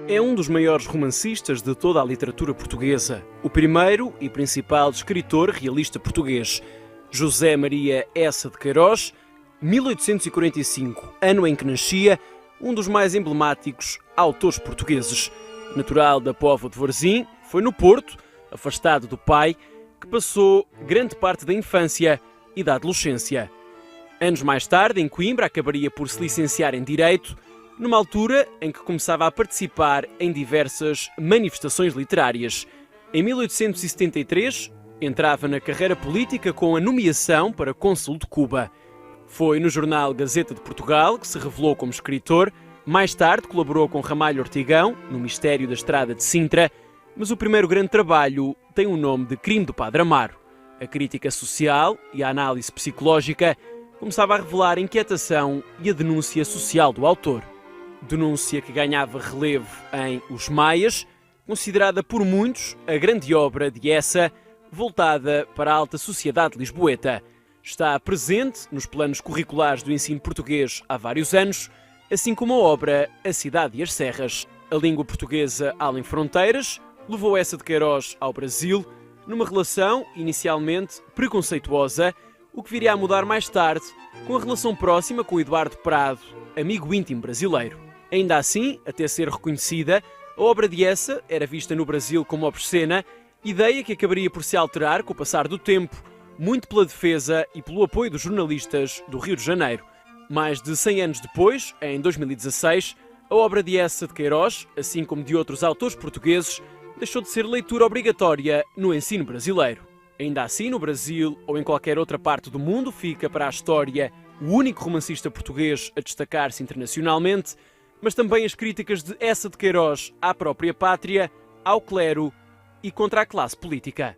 É um dos maiores romancistas de toda a literatura portuguesa. O primeiro e principal escritor realista português. José Maria Eça de Queiroz, 1845, ano em que nascia, um dos mais emblemáticos autores portugueses. Natural da Póvoa de Varzim, foi no Porto, afastado do pai, que passou grande parte da infância e da adolescência. Anos mais tarde, em Coimbra, acabaria por se licenciar em Direito, numa altura em que começava a participar em diversas manifestações literárias. Em 1873, entrava na carreira política com a nomeação para cônsul de Cuba. Foi no jornal Gazeta de Portugal que se revelou como escritor. Mais tarde colaborou com Ramalho Ortigão, no Mistério da Estrada de Sintra, mas o primeiro grande trabalho tem o nome de Crime do Padre Amaro. A crítica social e a análise psicológica começava a revelar a inquietação e a denúncia social do autor. Denúncia que ganhava relevo em Os Maias, considerada por muitos a grande obra de Eça, voltada para a alta sociedade lisboeta. Está presente nos planos curriculares do ensino português há vários anos, assim como a obra A Cidade e as Serras. A língua portuguesa além fronteiras levou Eça de Queiroz ao Brasil, numa relação inicialmente preconceituosa, o que viria a mudar mais tarde com a relação próxima com Eduardo Prado, amigo íntimo brasileiro. Ainda assim, até ser reconhecida, a obra de Eça era vista no Brasil como obscena, ideia que acabaria por se alterar com o passar do tempo, muito pela defesa e pelo apoio dos jornalistas do Rio de Janeiro. Mais de 100 anos depois, em 2016, a obra de Eça de Queiroz, assim como de outros autores portugueses, deixou de ser leitura obrigatória no ensino brasileiro. Ainda assim, no Brasil ou em qualquer outra parte do mundo, fica para a história o único romancista português a destacar-se internacionalmente, mas também as críticas de Eça de Queiroz à própria pátria, ao clero e contra a classe política.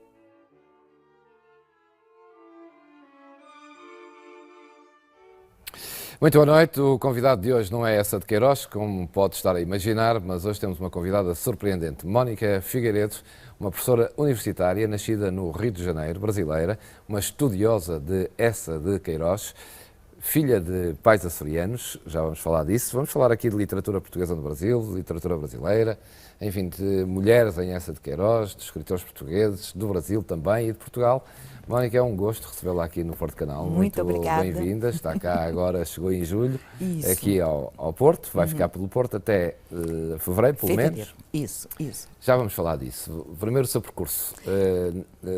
Muito boa noite. O convidado de hoje não é Eça de Queiroz, como pode estar a imaginar, mas hoje temos uma convidada surpreendente, Mónica Figueiredo, uma professora universitária nascida no Rio de Janeiro, brasileira, uma estudiosa de Eça de Queiroz, filha de pais açorianos, já vamos falar disso. Vamos falar aqui de literatura portuguesa no Brasil, de literatura brasileira, enfim, de mulheres em Eça de Queiroz, de escritores portugueses, do Brasil também e de Portugal. Mónica, é um gosto recebê-la aqui no Porto Canal. Muito obrigada. Bem-vinda. Está cá agora, chegou em julho, Isso. Aqui ao Porto. Vai ficar pelo Porto até fevereiro, pelo menos. Isso. Já vamos falar disso. Primeiro o seu percurso.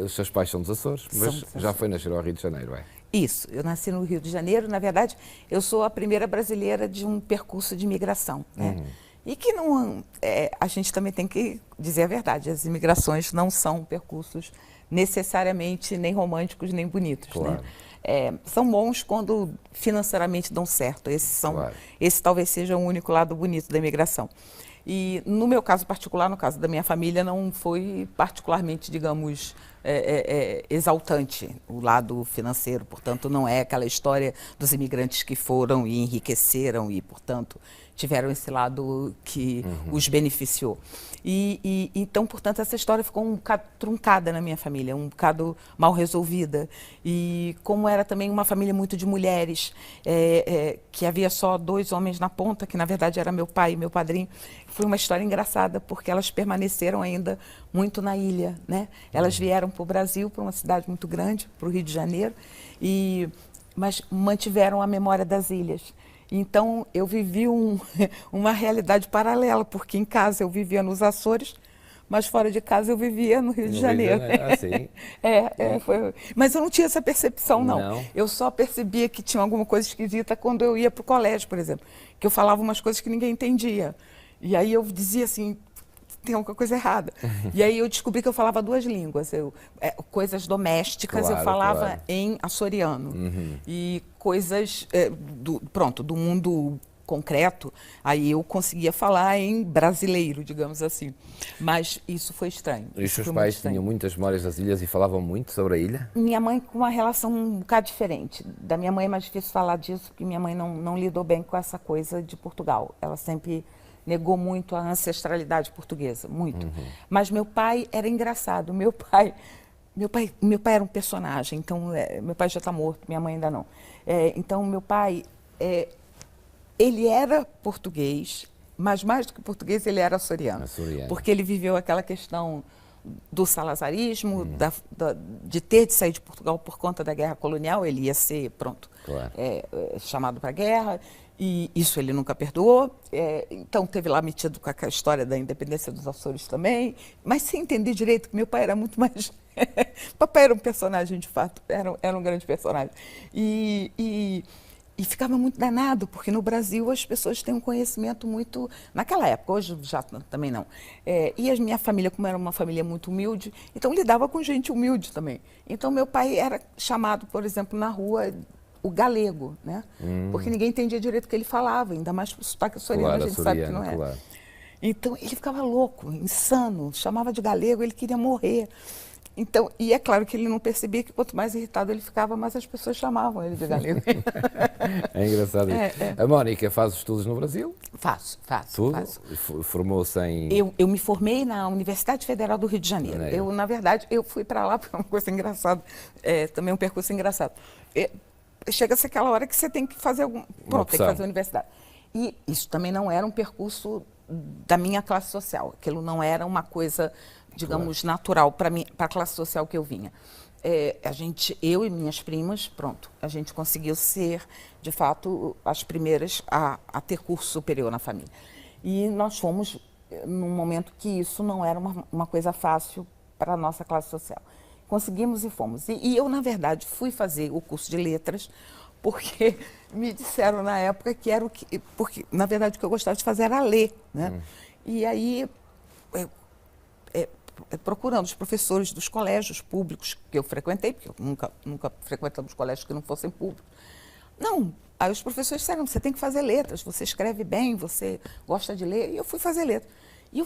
Os seus pais são dos Açores, mas já foi nascer ao Rio de Janeiro, é? Isso. Eu nasci no Rio de Janeiro. Na verdade, eu sou a primeira brasileira de um percurso de imigração, né? E que não, a gente também tem que dizer a verdade. As imigrações não são percursos necessariamente nem românticos nem bonitos, claro, né? São bons quando financeiramente dão certo. Esse talvez seja o único lado bonito da imigração. E no meu caso particular, no caso da minha família, não foi particularmente, digamos, exaltante o lado financeiro. Portanto, não é aquela história dos imigrantes que foram e enriqueceram e, portanto, tiveram esse lado que os beneficiou. Então, portanto, essa história ficou um bocado truncada na minha família, um bocado mal resolvida. E como era também uma família muito de mulheres, que havia só 2 homens na ponta, que na verdade era meu pai e meu padrinho, foi uma história engraçada, porque elas permaneceram ainda muito na ilha, né? Elas vieram para o Brasil, para uma cidade muito grande, para o Rio de Janeiro, mas mantiveram a memória das ilhas. Então, eu vivi uma realidade paralela, porque em casa eu vivia nos Açores, mas fora de casa eu vivia no Rio de Janeiro. Sim. Mas eu não tinha essa percepção, não. Eu só percebia que tinha alguma coisa esquisita quando eu ia para o colégio, por exemplo, que eu falava umas coisas que ninguém entendia. E aí eu dizia assim, tem alguma coisa errada. E aí eu descobri que eu falava 2 línguas. Coisas domésticas, claro, eu falava claro, em açoriano. E coisas do mundo concreto, aí eu conseguia falar em brasileiro, digamos assim. Mas isso foi estranho. E os seus pais tinham muitas memórias das ilhas e falavam muito sobre a ilha? Minha mãe com uma relação um bocado diferente. Da minha mãe é mais difícil falar disso, porque minha mãe não lidou bem com essa coisa de Portugal. Ela sempre negou muito a ancestralidade portuguesa, muito. Mas meu pai era engraçado. Meu pai era um personagem, então meu pai já está morto, minha mãe ainda não. Então meu pai, ele era português, mas mais do que português, ele era açoriano. Porque ele viveu aquela questão do salazarismo, de ter de sair de Portugal por conta da guerra colonial. Ele ia ser, chamado para a guerra, e isso ele nunca perdoou. Então, teve lá metido com a história da independência dos Açores também, mas sem entender direito que meu pai era muito mais... Papai era um personagem, de fato, era um grande personagem. E ficava muito danado, porque no Brasil as pessoas têm um conhecimento muito... Naquela época, hoje já também não. E a minha família, como era uma família muito humilde, então lidava com gente humilde também. Então, meu pai era chamado, por exemplo, na rua, o galego, né? Porque ninguém entendia direito o que ele falava, ainda mais o sotaque açoriano, a gente sabe que não é. Claro. Então, ele ficava louco, insano, chamava de galego, ele queria morrer. Então, e é claro que ele não percebia que quanto mais irritado ele ficava, mais as pessoas chamavam ele de galego. É engraçado isso. A Mónica faz estudos no Brasil? Faço. Formou-se em... Eu me formei na Universidade Federal do Rio de Janeiro. Na verdade, eu fui para lá por uma coisa engraçada, também um percurso engraçado. Chega-se aquela hora que você tem que fazer tem que fazer a universidade. E isso também não era um percurso da minha classe social. Aquilo não era uma coisa, digamos, natural para a classe social que eu vinha. Eu e minhas primas, a gente conseguiu ser, de fato, as primeiras a ter curso superior na família. E nós fomos num momento que isso não era uma coisa fácil para a nossa classe social. Conseguimos e fomos. E eu, na verdade, fui fazer o curso de letras porque me disseram na época que era porque, na verdade, o que eu gostava de fazer era ler, né? E aí, procurando os professores dos colégios públicos que eu frequentei, porque eu nunca frequentamos colégios que não fossem públicos. Não, aí os professores disseram, você tem que fazer letras, você escreve bem, você gosta de ler, e eu fui fazer letras. E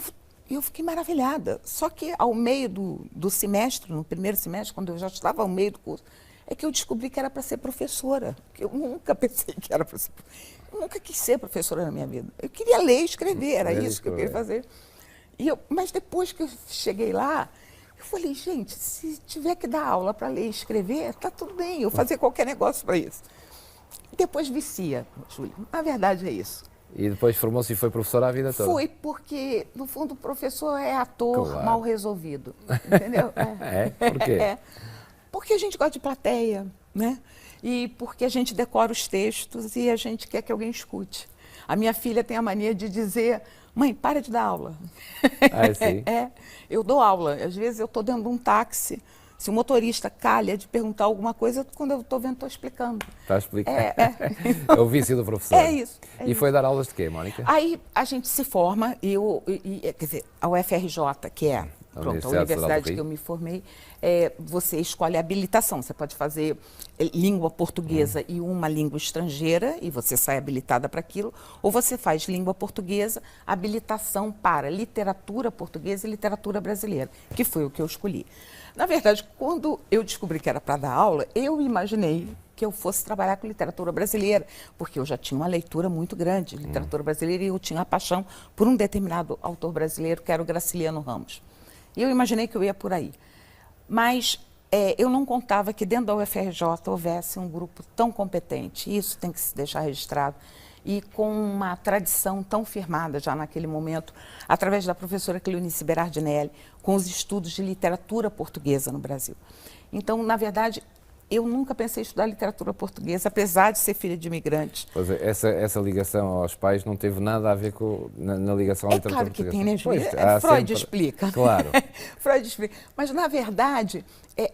eu fiquei maravilhada. Só que ao meio do semestre, no primeiro semestre, quando eu já estava ao meio do curso, é que eu descobri que era para ser professora. Eu nunca pensei que era para ser... Eu nunca quis ser professora na minha vida. Eu queria ler e escrever, era isso que eu queria fazer. Mas depois que eu cheguei lá, eu falei, gente, se tiver que dar aula para ler e escrever, está tudo bem, eu fazer qualquer negócio para isso. Depois vicia, Júlio. Na verdade é isso. E depois formou-se e foi professora a vida toda? Foi, porque, no fundo, o professor é ator mal resolvido, entendeu? Por quê? Porque a gente gosta de plateia, né? E porque a gente decora os textos e a gente quer que alguém escute. A minha filha tem a mania de dizer, mãe, para de dar aula. Sim? Eu dou aula. Às vezes eu estou dentro de um táxi, se o motorista calha de perguntar alguma coisa, quando eu estou vendo, estou explicando. Está a explicar. É o vício do professor. É isso. E foi dar aulas de quê, Mónica? Aí a gente se forma, quer dizer, a UFRJ, que é a universidade que eu me formei, você escolhe a habilitação. Você pode fazer língua portuguesa e uma língua estrangeira, e você sai habilitada para aquilo, ou você faz língua portuguesa, habilitação para literatura portuguesa e literatura brasileira, que foi o que eu escolhi. Na verdade, quando eu descobri que era para dar aula, eu imaginei que eu fosse trabalhar com literatura brasileira, porque eu já tinha uma leitura muito grande de literatura brasileira e eu tinha a paixão por um determinado autor brasileiro, que era o Graciliano Ramos. E eu imaginei que eu ia por aí. Mas eu não contava que dentro da UFRJ houvesse um grupo tão competente, isso tem que se deixar registrado, e com uma tradição tão firmada já naquele momento, através da professora Cleonice Berardinelli, com os estudos de literatura portuguesa no Brasil. Então, na verdade, eu nunca pensei em estudar literatura portuguesa, apesar de ser filha de imigrantes. Pois é, essa ligação aos pais não teve nada a ver na ligação à literatura portuguesa. É claro que tem, né, Júlio? sempre... Freud explica. Claro. Freud explica. Mas, na verdade,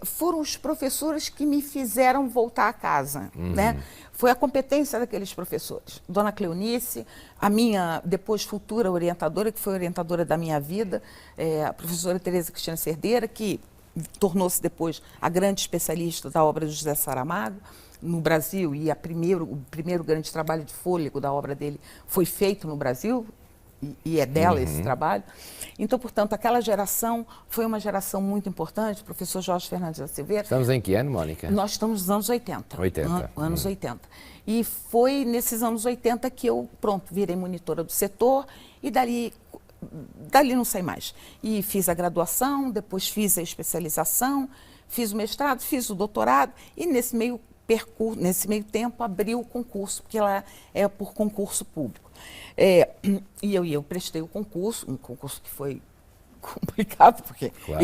foram os professores que me fizeram voltar a casa, né? Foi a competência daqueles professores. Dona Cleonice, a minha depois futura orientadora, que foi orientadora da minha vida, a professora Tereza Cristina Cerdeira, que tornou-se depois a grande especialista da obra de José Saramago no Brasil, e o primeiro grande trabalho de fôlego da obra dele foi feito no Brasil, e é dela esse trabalho. Então, portanto, aquela geração foi uma geração muito importante, o professor Jorge Fernandes da Silveira. Estamos em que ano, Mónica? Nós estamos nos anos 80. 80. Anos 80. E foi nesses anos 80 que eu, virei monitora do setor, e dali não sei mais. E fiz a graduação, depois fiz a especialização, fiz o mestrado, fiz o doutorado, e nesse meio tempo abri o concurso, porque ela é por concurso público. E eu prestei o concurso, um concurso que foi complicado, porque claro.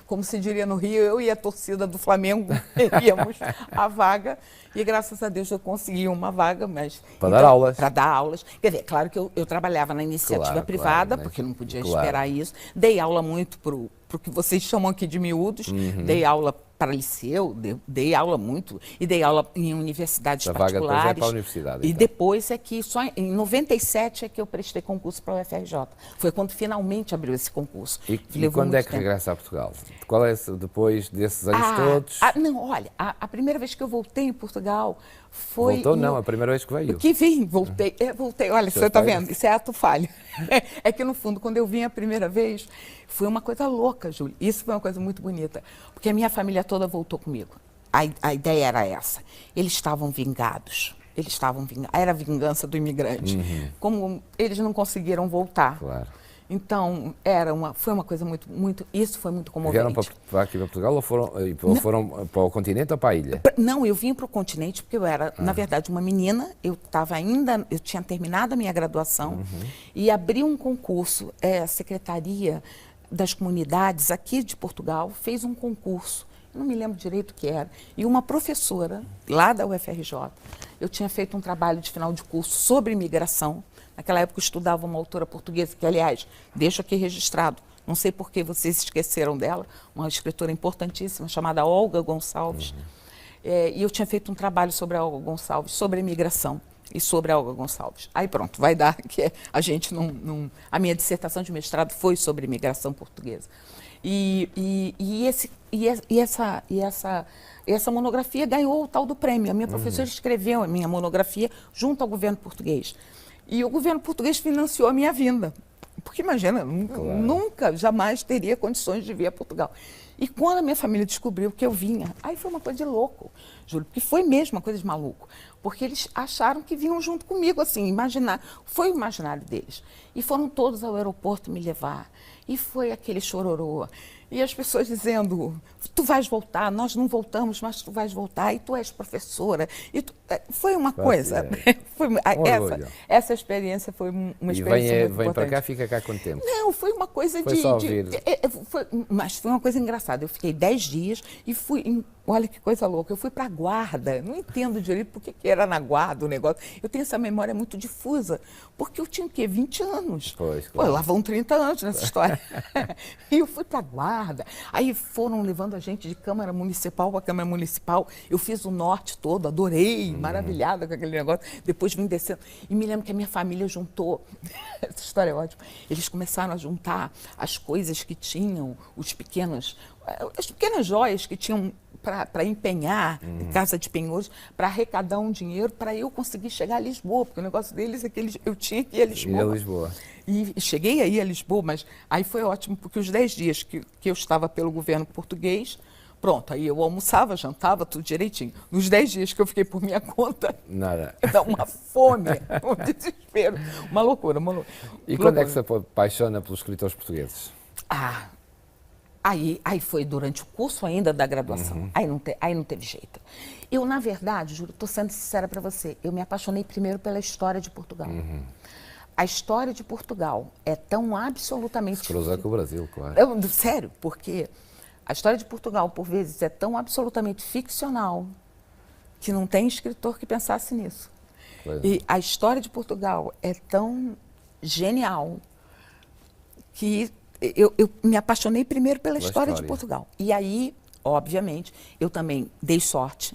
Como se diria no Rio, eu e a torcida do Flamengo íamos a vaga, e graças a Deus eu consegui uma vaga, mas... Para dar aulas. Para dar aulas. Quer dizer, claro que eu trabalhava na iniciativa privada, né? porque não podia esperar isso. Dei aula muito para o que vocês chamam aqui de miúdos, dei aula para liceu, dei aula muito, e dei aula em universidades particulares. A vaga depois é para a universidade. E depois é que, só em 97 é que eu prestei concurso para o UFRJ. Foi quando finalmente abriu esse concurso. E quando é que regressa a Portugal? Qual é, depois desses anos todos? Não, olha, a primeira vez que eu voltei em Portugal foi... Voltou não, a primeira vez que veio. Que vim, voltei. Olha, você está vendo, isso é ato falho. É que no fundo, quando eu vim a primeira vez, foi uma coisa louca, Júlia. Isso foi uma coisa muito bonita, porque a minha família toda voltou comigo. A ideia era essa. Eles estavam vingados. Era a vingança do imigrante. Como eles não conseguiram voltar. Claro. Então, foi uma coisa muito... Isso foi muito comovente. Vieram para aqui para Portugal ou foram para o continente ou para a ilha? Não, eu vim para o continente porque eu era, na verdade, uma menina. Eu tinha terminado a minha graduação e abri um concurso. A Secretaria das Comunidades aqui de Portugal fez um concurso. Não me lembro direito o que era. E uma professora lá da UFRJ, eu tinha feito um trabalho de final de curso sobre imigração. Naquela época eu estudava uma autora portuguesa, que, aliás, deixo aqui registrado, não sei por que vocês esqueceram dela, uma escritora importantíssima, chamada Olga Gonçalves. E eu tinha feito um trabalho sobre a Olga Gonçalves, sobre a imigração e sobre a Olga Gonçalves. Aí pronto, vai dar que a gente não... A minha dissertação de mestrado foi sobre imigração portuguesa. E essa monografia ganhou o tal do prêmio. A minha professora escreveu a minha monografia junto ao governo português. E o governo português financiou a minha vinda. Porque imagina, nunca, jamais teria condições de vir a Portugal. E quando a minha família descobriu que eu vinha, aí foi uma coisa de louco, juro, porque foi mesmo uma coisa de maluco. Porque eles acharam que vinham junto comigo, assim, foi o imaginário deles. E foram todos ao aeroporto me levar. E foi aquele chororô. E as pessoas dizendo, tu vais voltar, nós não voltamos, mas tu vais voltar, e tu és professora. Foi uma coisa. Essa experiência foi uma experiência muito vem importante. para cá, fica cá quanto tempo? Não, foi uma coisa mas foi uma coisa engraçada. Eu fiquei 10 dias e fui... Olha que coisa louca, eu fui para a guarda, não entendo direito por que era na guarda o negócio. Eu tenho essa memória muito difusa, porque eu tinha o quê? 20 anos. Pois, claro. Pô, lá vão 30 anos nessa história. E eu fui para a guarda, aí foram levando a gente de Câmara Municipal para Câmara Municipal. Eu fiz o norte todo, adorei, maravilhada com aquele negócio. Depois vim descendo. E me lembro que a minha família juntou, essa história é ótima, eles começaram a juntar as coisas que tinham, as pequenas joias que tinham para empenhar, casa de penhores, para arrecadar um dinheiro para eu conseguir chegar a Lisboa, porque o negócio deles é que eu tinha que ir a Lisboa. E cheguei aí a Lisboa, mas aí foi ótimo, porque os 10 dias que eu estava pelo governo português, pronto, aí eu almoçava, jantava, tudo direitinho. Nos 10 dias que eu fiquei por minha conta, nada. Dá uma fome, um desespero, uma loucura. E quando é que se apaixona pelos escritores portugueses? Aí foi durante o curso ainda da graduação. Aí não teve jeito. Eu, na verdade, juro, estou sendo sincera para você, eu me apaixonei primeiro pela história de Portugal. A história de Portugal é tão absolutamente... Se cruzar com o Brasil, claro. Sério, porque a história de Portugal, por vezes, é tão absolutamente ficcional que não tem escritor que pensasse nisso. E a história de Portugal é tão genial que... Eu me apaixonei primeiro pela história de Portugal. E aí, obviamente, eu também dei sorte.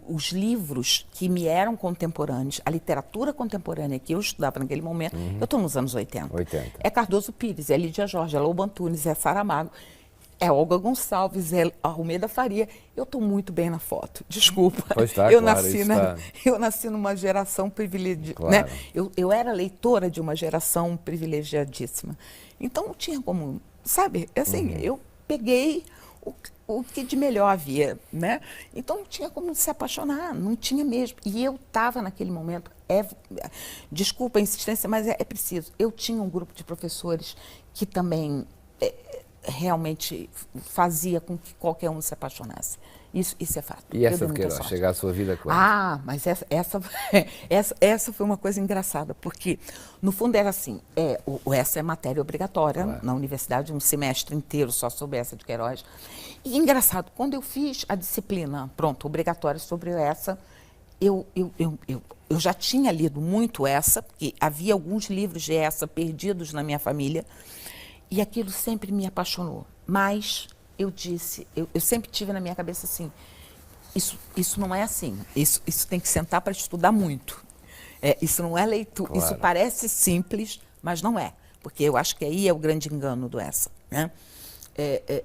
Os livros que me eram contemporâneos, a literatura contemporânea que eu estudava naquele momento, eu estou nos anos 80. É Cardoso Pires, é Lídia Jorge, é Lobo Antunes, é Saramago, é Olga Gonçalves, é Almeida Faria. Eu estou muito bem na foto, desculpa. Eu nasci numa geração privilegiada. Claro. Né? Eu era leitora de uma geração privilegiadíssima. Então, não tinha como, sabe, assim, eu peguei o que de melhor havia, né? Então, não tinha como se apaixonar, não tinha mesmo. E eu estava naquele momento, desculpa a insistência, mas é preciso. Eu tinha um grupo de professores que também realmente fazia com que qualquer um se apaixonasse. Isso é fato. E essa de Queiroz, chega à sua vida quando? Mas essa foi uma coisa engraçada, porque no fundo era assim, essa é matéria obrigatória, claro, na universidade, um semestre inteiro só sobre essa de Queiroz. E engraçado, quando eu fiz a disciplina, obrigatória sobre essa, eu já tinha lido muito essa, porque havia alguns livros de essa perdidos na minha família, e aquilo sempre me apaixonou. Mas eu disse, eu sempre tive na minha cabeça assim, isso não é assim, isso tem que sentar para estudar muito. Isso não é leitura, claro, isso parece simples, mas não é, porque eu acho que aí é o grande engano do essa, né?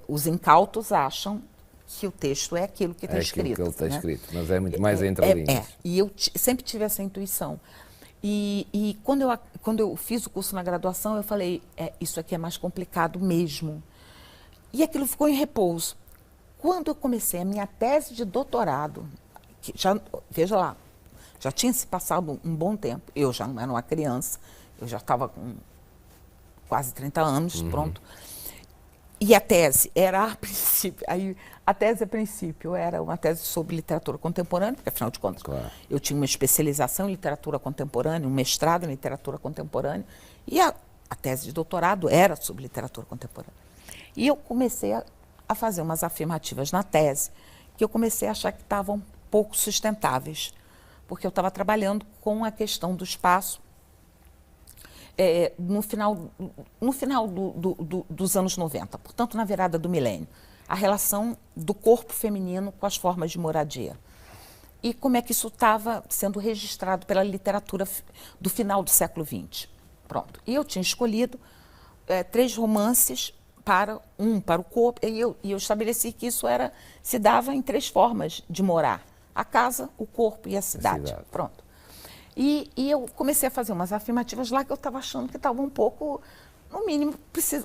Os incautos acham que o texto é aquilo que está escrito. É aquilo que ele está escrito, mas é muito mais entre linhas. E eu sempre tive essa intuição. E quando eu fiz o curso na graduação, eu falei, isso aqui é mais complicado mesmo. E aquilo ficou em repouso. Quando eu comecei a minha tese de doutorado, veja lá, já tinha se passado um bom tempo, eu já não era uma criança, eu já estava com quase 30 anos, pronto. E a tese era, a princípio, era uma tese sobre literatura contemporânea, porque, afinal de contas, claro, eu tinha uma especialização em literatura contemporânea, um mestrado em literatura contemporânea, e a tese de doutorado era sobre literatura contemporânea. E eu comecei a fazer umas afirmativas na tese, que eu comecei a achar que estavam pouco sustentáveis, porque eu estava trabalhando com a questão do espaço no final dos anos 90, portanto, na virada do milênio, a relação do corpo feminino com as formas de moradia. E como é que isso estava sendo registrado pela literatura do final do século XX. Pronto. E eu tinha escolhido 3 romances para o corpo, e eu estabeleci que isso se dava em 3 formas de morar: a casa, o corpo e a cidade. Pronto. E eu comecei a fazer umas afirmativas lá que eu estava achando que estavam um pouco, no mínimo,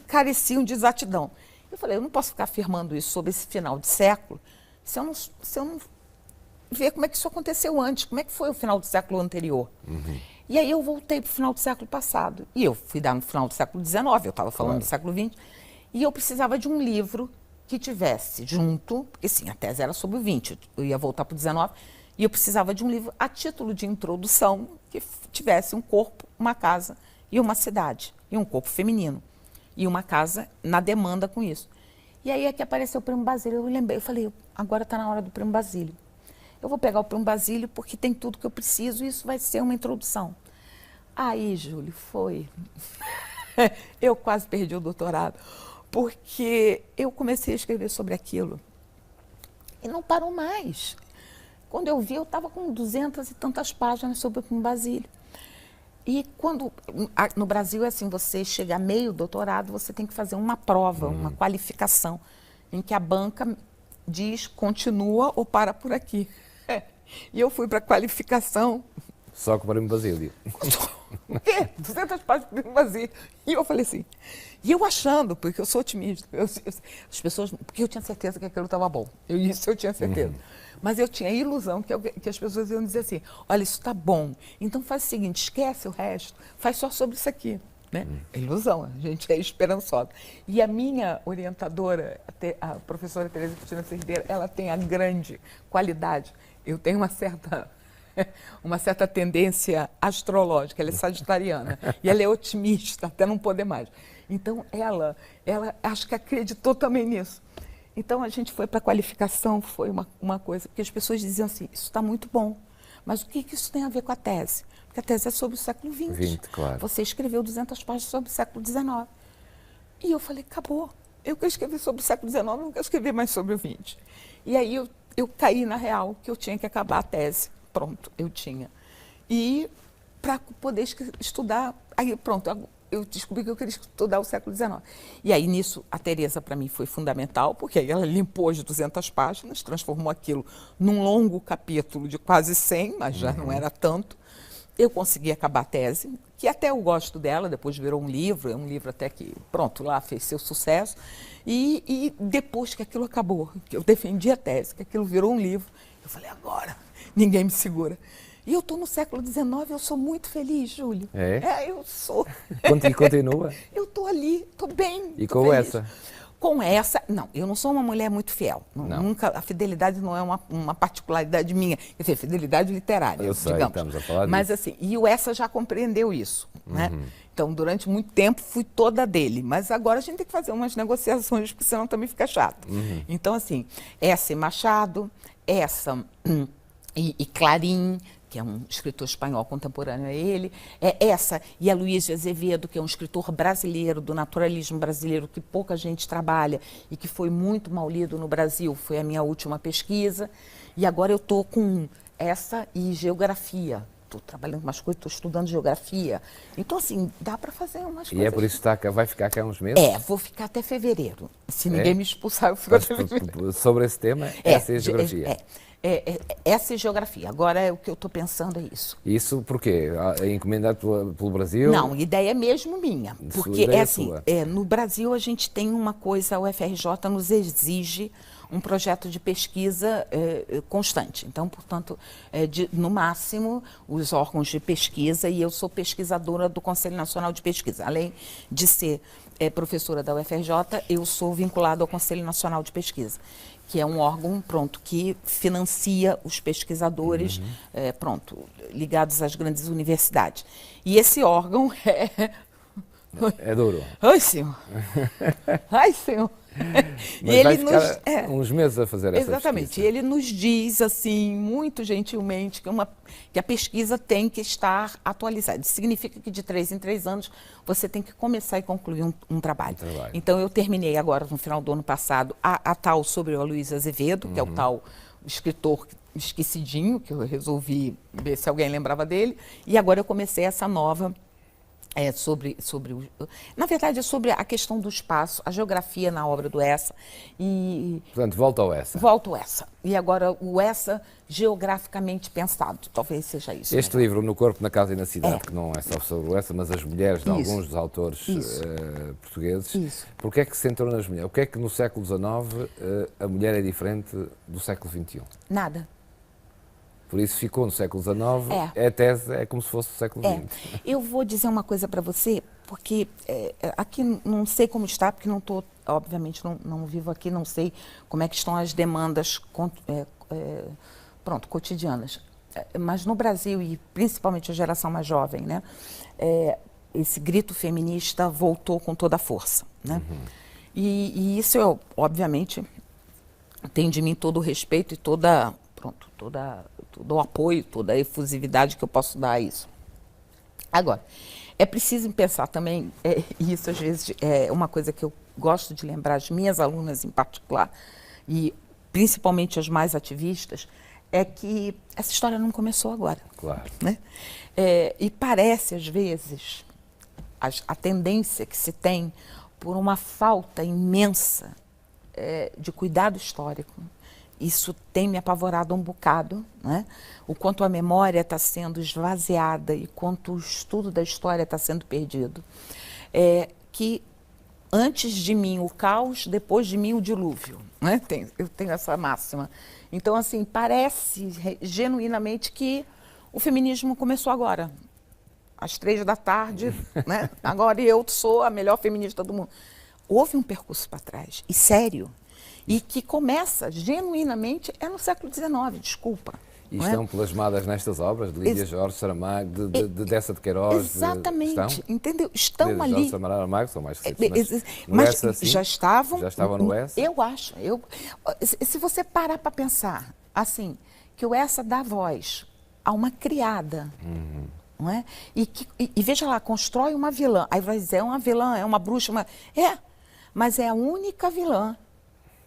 careciam de exatidão. Eu falei, eu não posso ficar afirmando isso sobre esse final de século se eu não ver como é que isso aconteceu antes, como é que foi o final do século anterior. E aí eu voltei para o final do século passado. E eu fui dar no final do século XIX, eu estava falando do século XX, e eu precisava de um livro que tivesse junto, porque sim, a tese era sobre o XX, eu ia voltar para o XIX, e eu precisava de um livro a título de introdução que tivesse um corpo, uma casa e uma cidade, e um corpo feminino, e uma casa na demanda com isso. E aí é que apareceu o Primo Basílio, eu falei, agora está na hora do Primo Basílio. Eu vou pegar o Primo Basílio porque tem tudo que eu preciso e isso vai ser uma introdução. Aí, Júlio, foi... eu quase perdi o doutorado, porque eu comecei a escrever sobre aquilo e não parou mais. Quando eu vi, eu estava com 200 e tantas páginas sobre o Primo Basílio. E quando, no Brasil, é assim, você chega a meio doutorado, você tem que fazer uma prova, uma qualificação, em que a banca diz continua ou para por aqui. E eu fui para a qualificação. Só com o Primo Basílio. O quê? 200 páginas do Primo Basílio. E eu falei assim, e eu achando, porque eu sou otimista, as pessoas, porque eu tinha certeza que aquilo estava bom. Isso eu tinha certeza. Mas eu tinha a ilusão que as pessoas iam dizer assim, olha, isso está bom, então faz o seguinte, esquece o resto, faz só sobre isso aqui. Né? É ilusão, a gente é esperançosa. E a minha orientadora, a professora Tereza Cristina Cerdeira, ela tem a grande qualidade. Eu tenho uma certa tendência astrológica, ela é sagitariana, e ela é otimista, até não poder mais. Então, ela acho que acreditou também nisso. Então, a gente foi para a qualificação, foi uma coisa, porque as pessoas diziam assim, isso está muito bom, mas o que isso tem a ver com a tese? Porque a tese é sobre o século XX. Claro. Você escreveu 200 páginas sobre o século XIX. E eu falei, acabou. Eu quero escrever sobre o século XIX, não quero escrever mais sobre o XX. E aí eu caí na real que eu tinha que acabar a tese. Pronto, eu tinha. E para poder estudar, aí pronto, eu descobri que eu queria estudar o século XIX. E aí nisso a Tereza para mim foi fundamental, porque aí ela limpou as 200 páginas, transformou aquilo num longo capítulo de quase 100, mas já não era tanto. Eu consegui acabar a tese, que até eu gosto dela, depois virou um livro, é um livro até que, pronto, lá fez seu sucesso. E depois que aquilo acabou, que eu defendi a tese, que aquilo virou um livro, eu falei, agora, ninguém me segura. E eu estou no século XIX, eu sou muito feliz, Júlio. É? Eu sou. E continua? Eu estou ali, estou bem. E com feliz. essa? Com essa, não, eu não sou uma mulher muito fiel. Não. Nunca, a fidelidade não é uma particularidade minha. Quer dizer, fidelidade literária, Eu sei, digamos. estamos a falar Mas disso. assim, e o Essa já compreendeu isso, né? Então, durante muito tempo, fui toda dele. Mas agora a gente tem que fazer umas negociações, porque senão também fica chato. Então, assim, Essa e Machado, Essa e Clarín, que é um escritor espanhol contemporâneo a ele, Essa e a Luís de Azevedo, que é um escritor brasileiro, do naturalismo brasileiro, que pouca gente trabalha e que foi muito mal lido no Brasil, foi a minha última pesquisa. E agora eu estou com Essa e Geografia. Estou trabalhando com umas coisas, estou estudando Geografia. Então, assim, dá para fazer umas coisas. E é por isso que vai ficar cá uns meses? Vou ficar até fevereiro. Se ninguém me expulsar, eu fico até fevereiro. Sobre esse tema, essa é a geografia. Essa é geografia. Agora, o que eu estou pensando é isso. Isso porquê? É encomendado pelo Brasil? Não, ideia é mesmo minha. Porque ideia é assim, sua. no Brasil a gente tem uma coisa, a UFRJ nos exige um projeto de pesquisa constante. Então, portanto, no máximo, os órgãos de pesquisa, e eu sou pesquisadora do Conselho Nacional de Pesquisa. Além de ser professora da UFRJ, eu sou vinculada ao Conselho Nacional de Pesquisa, que é um órgão, que financia os pesquisadores, ligados às grandes universidades. E esse órgão É duro. Ai, senhor! Ai, senhor! Mas e ele vai ficar uns meses a fazer essa Exatamente. pesquisa. E ele nos diz, assim, muito gentilmente, que a pesquisa tem que estar atualizada. Isso significa que de 3 em 3 anos você tem que começar e concluir um trabalho. Então, eu terminei agora, no final do ano passado, a tal sobre o Luís Azevedo, que é o tal escritor esquecidinho, que eu resolvi ver se alguém lembrava dele. E agora eu comecei essa nova... na verdade, é sobre a questão do espaço, a geografia na obra do Essa. Portanto, volta ao Essa. Volto ao Essa. E agora o Essa geograficamente pensado. Talvez seja isso. Este livro, No Corpo, na Casa e na Cidade, que não é só sobre o Essa, mas as mulheres de alguns dos autores portugueses. Porquê é que se centrou nas mulheres? O que é que no século XIX a mulher é diferente do século XXI? Nada. Por isso ficou no século XIX, a tese é como se fosse o século XX. Eu vou dizer uma coisa para você, porque aqui não sei como está, porque não estou, obviamente não vivo aqui, não sei como é que estão as demandas cotidianas. Mas no Brasil, e principalmente a geração mais jovem, né, esse grito feminista voltou com toda a força. Né? E isso eu, obviamente, tenho de mim todo o respeito e todo o apoio, toda a efusividade que eu posso dar a isso. Agora, é preciso pensar também, e isso às vezes é uma coisa que eu gosto de lembrar as minhas alunas em particular, e principalmente as mais ativistas, é que essa história não começou agora. Claro. Né? E parece, às vezes, a tendência que se tem por uma falta imensa de cuidado histórico. Isso tem me apavorado um bocado, né? O quanto a memória está sendo esvaziada e quanto o estudo da história está sendo perdido. Que antes de mim o caos, depois de mim o dilúvio. Né? Eu tenho essa máxima. Então, assim, parece genuinamente que o feminismo começou agora, às 3 da tarde, né? Agora eu sou a melhor feminista do mundo. Houve um percurso para trás, e sério. E que começa, genuinamente, no século XIX, desculpa. E estão plasmadas nestas obras de Lídia Jorge Saramago, de Dessa de Queiroz? Exatamente, entendeu? Estão Lídia ali. Jorge Saramago são mais recentes, mas Essa, sim? já estavam no Essa? Eu acho. Se você parar para pensar, assim, que o Essa dá voz a uma criada, não é? E veja lá, constrói uma vilã. Aí vai dizer, é uma vilã, é uma bruxa, mas é a única vilã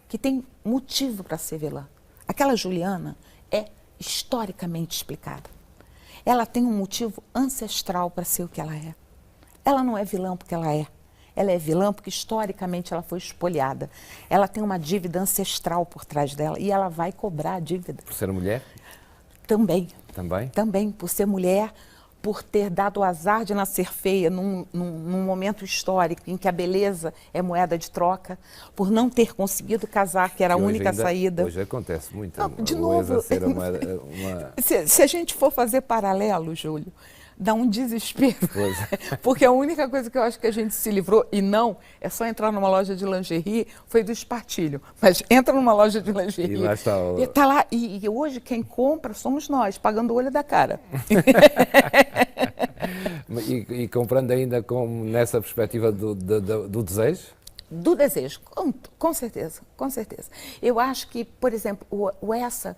que tem motivo para ser vilã. Aquela Juliana é historicamente explicada. Ela tem um motivo ancestral para ser o que ela é. Ela não é vilã porque ela é. Ela é vilã porque historicamente ela foi espoliada. Ela tem uma dívida ancestral por trás dela e ela vai cobrar a dívida. Por ser mulher? Também. Também? Também, por ser mulher, por ter dado o azar de nascer feia num momento histórico em que a beleza é moeda de troca, por não ter conseguido casar, que era a única saída. Hoje acontece muito. Não, de novo, ser se a gente for fazer paralelo, Júlio, dá um desespero. Pois. Porque a única coisa que eu acho que a gente se livrou, e não, é só entrar numa loja de lingerie, foi do espartilho. Mas entra numa loja de lingerie. E lá está o... E tá lá, e hoje quem compra somos nós, pagando o olho da cara. E comprando ainda nessa perspectiva do desejo? Do desejo, com certeza, com certeza. Eu acho que, por exemplo, o Essa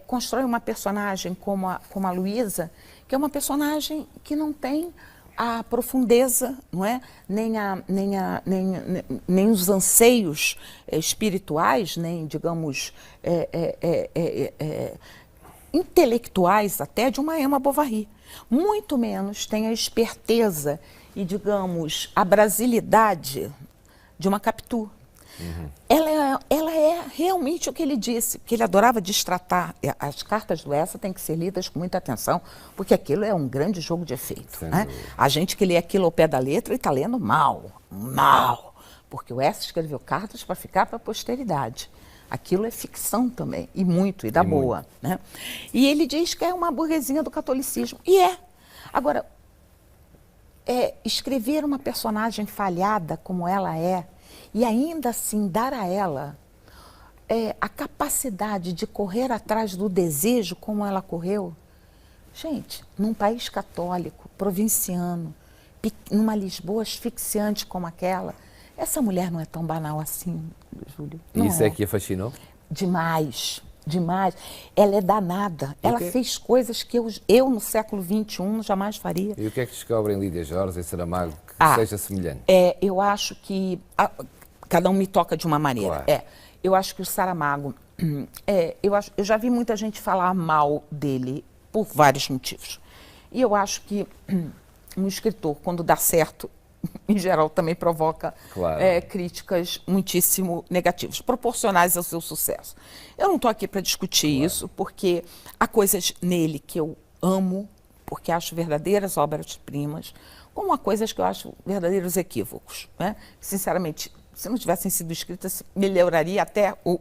constrói uma personagem como a Luísa, que é uma personagem que não tem a profundeza, não é? Nem os anseios espirituais, nem, digamos, intelectuais até de uma Emma Bovary. Muito menos tem a esperteza e, digamos, a brasilidade de uma Capitu. Uhum. Ela é realmente o que ele disse, que ele adorava destratar. As cartas do Essa têm que ser lidas com muita atenção, porque aquilo é um grande jogo de efeito. Né? A gente que lê aquilo ao pé da letra e está lendo mal, porque o Essa escreveu cartas para ficar para a posteridade. Aquilo é ficção também, e muito, e da boa. Muito. Né? E ele diz que é uma burguesinha do catolicismo, e é. Agora, escrever uma personagem falhada como ela é, e ainda assim dar a ela a capacidade de correr atrás do desejo como ela correu. Gente, num país católico, provinciano, numa Lisboa asfixiante como aquela, essa mulher não é tão banal assim, Júlio. E isso é que a fascinou? Demais, demais. Ela é danada. Ela fez coisas que eu no século XXI jamais faria. E o que é que descobre em Lídia Jorge e Saramago que seja semelhante? Eu acho que cada um me toca de uma maneira. Claro. Eu acho que o Saramago, eu já vi muita gente falar mal dele por vários motivos. E eu acho que um escritor, quando dá certo, em geral também provoca críticas muitíssimo negativas, proporcionais ao seu sucesso. Eu não estou aqui para discutir isso, porque há coisas nele que eu amo, porque acho verdadeiras obras-primas, como há coisas que eu acho verdadeiros equívocos. Né? Sinceramente, se não tivessem sido escritas, melhoraria até o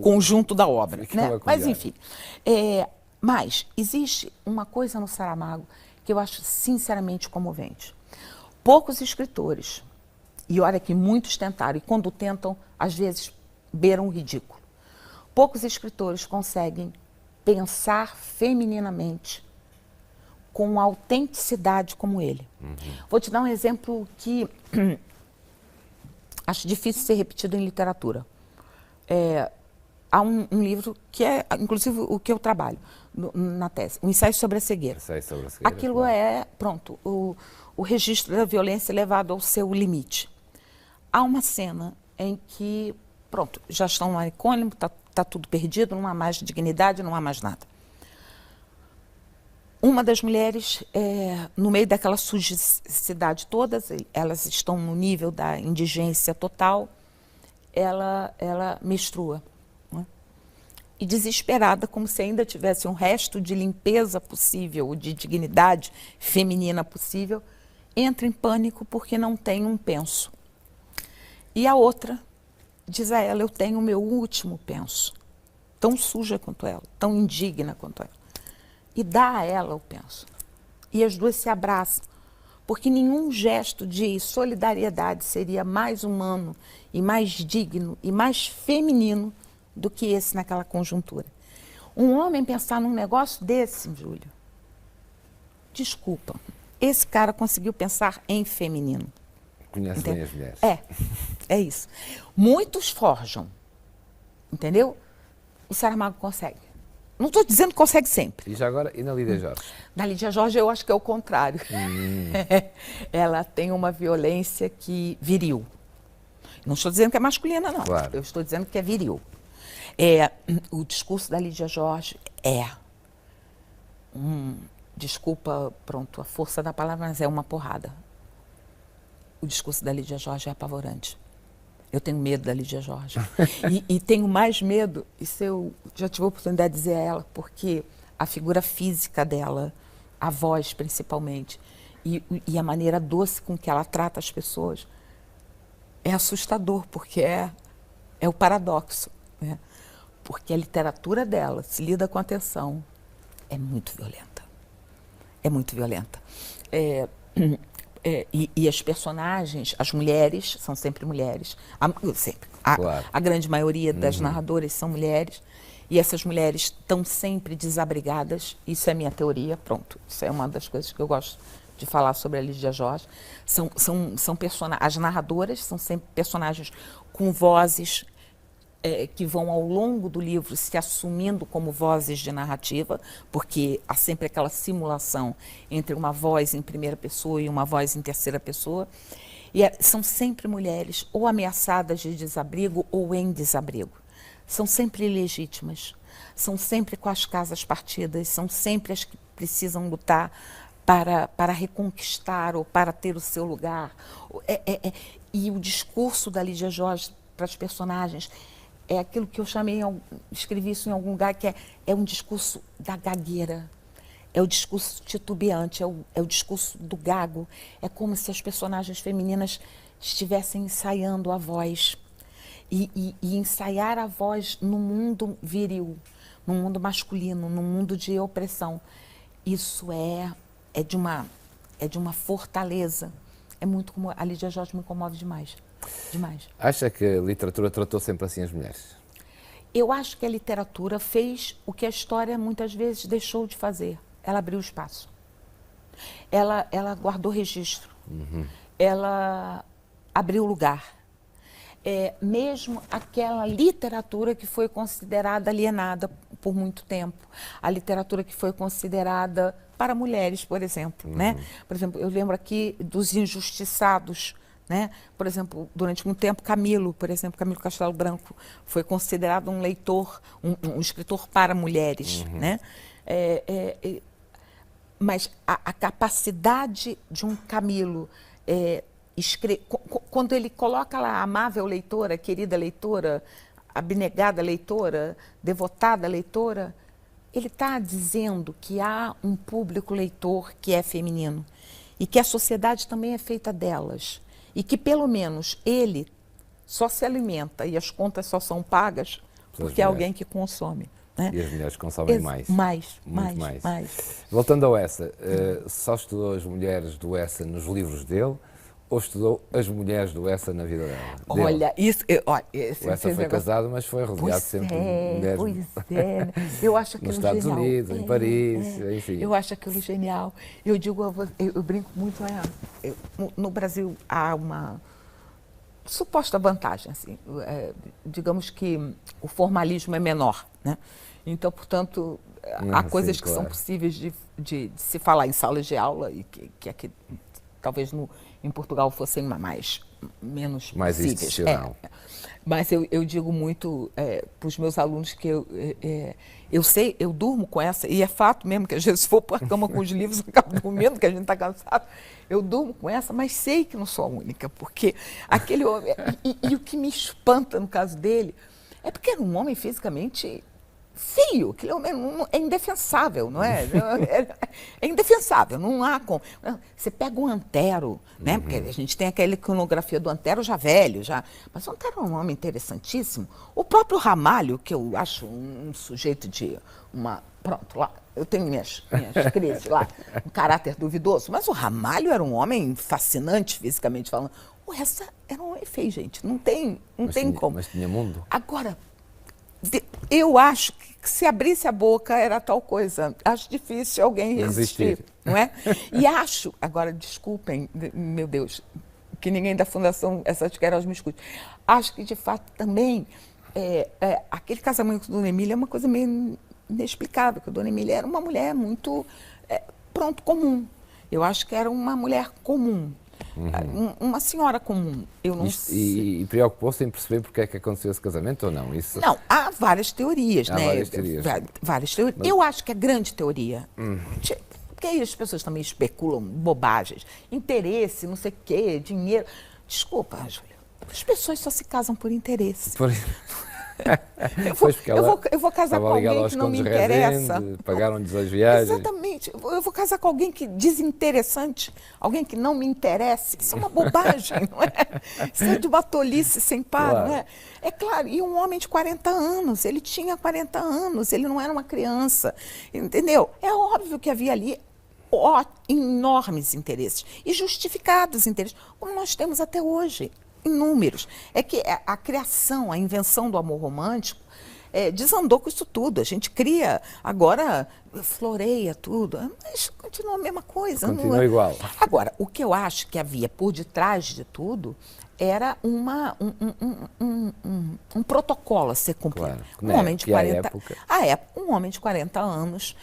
conjunto da obra. Né? Mas, enfim. Mas existe uma coisa no Saramago que eu acho sinceramente comovente. Poucos escritores, e olha que muitos tentaram, e quando tentam, às vezes, beiram o ridículo. Poucos escritores conseguem pensar femininamente com autenticidade como ele. Uhum. Vou te dar um exemplo que acho difícil ser repetido em literatura. Há um livro que é, inclusive, o que eu trabalho na tese, um ensaio sobre a cegueira. Aquilo pronto, o registro da violência levado ao seu limite. Há uma cena em que, pronto, já estão no manicômio, está tudo perdido, não há mais dignidade, não há mais nada. Uma das mulheres, no meio daquela sujeidade toda, elas estão no nível da indigência total, ela menstrua. Né? E desesperada, como se ainda tivesse um resto de limpeza possível, de dignidade feminina possível, entra em pânico porque não tem um penso. E a outra diz a ela, eu tenho o meu último penso, tão suja quanto ela, tão indigna quanto ela. E dá a ela o penso. E as duas se abraçam, porque nenhum gesto de solidariedade seria mais humano e mais digno e mais feminino do que esse naquela conjuntura. Um homem pensar num negócio desse, Júlio, desculpa, esse cara conseguiu pensar em feminino. Conhece bem as mulheres. É isso. Muitos forjam, entendeu? O Saramago consegue. Não estou dizendo que consegue sempre. E já agora, e na Lídia Jorge? Na Lídia Jorge eu acho que é o contrário. Ela tem uma violência viril. Não estou dizendo que é masculina, não. Claro. Eu estou dizendo que é viril. O discurso da Lídia Jorge desculpa, pronto, a força da palavra, mas é uma porrada. O discurso da Lídia Jorge é apavorante. Eu tenho medo da Lídia Jorge. e tenho mais medo, isso eu já tive a oportunidade de dizer a ela, porque a figura física dela, a voz principalmente, e a maneira doce com que ela trata as pessoas, é assustador, porque é o paradoxo. Né? Porque a literatura dela, se lida com atenção, é muito violenta. é muito violenta. E as personagens, as mulheres, são sempre mulheres. Claro. A grande maioria das narradoras são mulheres. E essas mulheres estão sempre desabrigadas. Isso é minha teoria, pronto. Isso é uma das coisas que eu gosto de falar sobre a Lídia Jorge. As narradoras são sempre personagens com vozes que vão ao longo do livro se assumindo como vozes de narrativa, porque há sempre aquela simulação entre uma voz em primeira pessoa e uma voz em terceira pessoa. E são sempre mulheres ou ameaçadas de desabrigo ou em desabrigo. São sempre ilegítimas, são sempre com as casas partidas, são sempre as que precisam lutar para reconquistar ou para ter o seu lugar. E o discurso da Lídia Jorge para as personagens é aquilo que eu escrevi isso em algum lugar, que é um discurso da gagueira, é o discurso titubeante, é o discurso do gago. É como se as personagens femininas estivessem ensaiando a voz. E ensaiar a voz no mundo viril, no mundo masculino, no mundo de opressão. Isso é de uma fortaleza. É muito como a Lídia Jorge me comove demais. Demais. Acha que a literatura tratou sempre assim as mulheres? Eu acho que a literatura fez o que a história muitas vezes deixou de fazer. Ela abriu espaço. Ela guardou registro. Ela abriu lugar. Mesmo aquela literatura que foi considerada alienada por muito tempo, a literatura que foi considerada para mulheres, por exemplo, né? Por exemplo, eu lembro aqui dos injustiçados, né? Por exemplo, durante muito tempo, Camilo Castelo Branco foi considerado um leitor, um escritor para mulheres, né? Mas a capacidade de um Camilo quando ele coloca lá a amável leitora, querida leitora, abnegada leitora, devotada leitora, ele está dizendo que há um público leitor que é feminino e que a sociedade também é feita delas e que pelo menos ele só se alimenta e as contas só são pagas porque é alguém que consome. Né? E as mulheres consomem mais. Mais. Voltando ao Essa, só estudou as mulheres do Essa nos livros dele ou estudou as mulheres do Essa na vida dela? Olha, isso... O Essa foi casado, mas foi rodeado sempre de mulheres. Pois é. Eu acho aquilo nos Estados genial. Unidos, em Paris, enfim. Eu acho aquilo genial. Eu digo, eu brinco muito, no Brasil há uma suposta vantagem, assim, digamos que o formalismo é menor, né? Então, portanto, há coisas que são possíveis de se falar em salas de aula e que aqui, talvez em Portugal fossem menos possíveis. Institucional. Mas eu digo muito para os meus alunos que eu durmo com essa, e é fato mesmo que às vezes se for para a cama com os livros, eu acabo dormindo, que a gente está cansado. Eu durmo com essa, mas sei que não sou a única, porque aquele homem... E o que me espanta no caso dele é porque era um homem fisicamente feio, aquele homem é indefensável, não é? É indefensável, não há como. Você pega um Antero, né? Porque a gente tem aquela iconografia do Antero já velho, mas o Antero é um homem interessantíssimo. O próprio Ramalho, que eu acho um sujeito de uma... Pronto, lá, eu tenho minhas crises lá, um caráter duvidoso, mas o Ramalho era um homem fascinante fisicamente falando. O Essa era um homem feio, gente, não tem como. Mas tinha mundo. Agora, eu acho que se abrisse a boca era tal coisa. Acho difícil alguém resistir, não é? E acho, agora desculpem, meu Deus, que ninguém da Fundação Essa de Queiroz me escute. Acho que de fato também aquele casamento com Dona Emília é uma coisa meio inexplicável, porque a Dona Emília era uma mulher muito, comum. Eu acho que era uma mulher comum. Uma senhora comum. Eu não sei. E preocupou-se em perceber porque é que aconteceu esse casamento ou não? Isso... Não, há várias teorias, né? Várias teorias. Mas... Eu acho que a grande teoria, porque aí as pessoas também especulam bobagens, interesse, não sei o quê, dinheiro. Desculpa, Júlia, as pessoas só se casam por interesse. Eu vou casar com alguém que não me interessa. Pagaram-lhes as viagens. Exatamente. Eu vou casar com alguém que desinteressante, alguém que não me interessa. Isso é uma bobagem, não é? Isso é de uma tolice sem par, claro. Não é? É claro, e um homem de 40 anos, ele tinha 40 anos, ele não era uma criança, entendeu? É óbvio que havia ali enormes interesses e justificados interesses, como nós temos até hoje, inúmeros. É que a criação, a invenção do amor romântico desandou com isso tudo. A gente cria, agora floreia tudo, mas continua a mesma coisa. Continua igual. Agora, o que eu acho que havia por detrás de tudo era um protocolo a ser cumprido. Claro. Um homem de 40, um homem de 40 anos,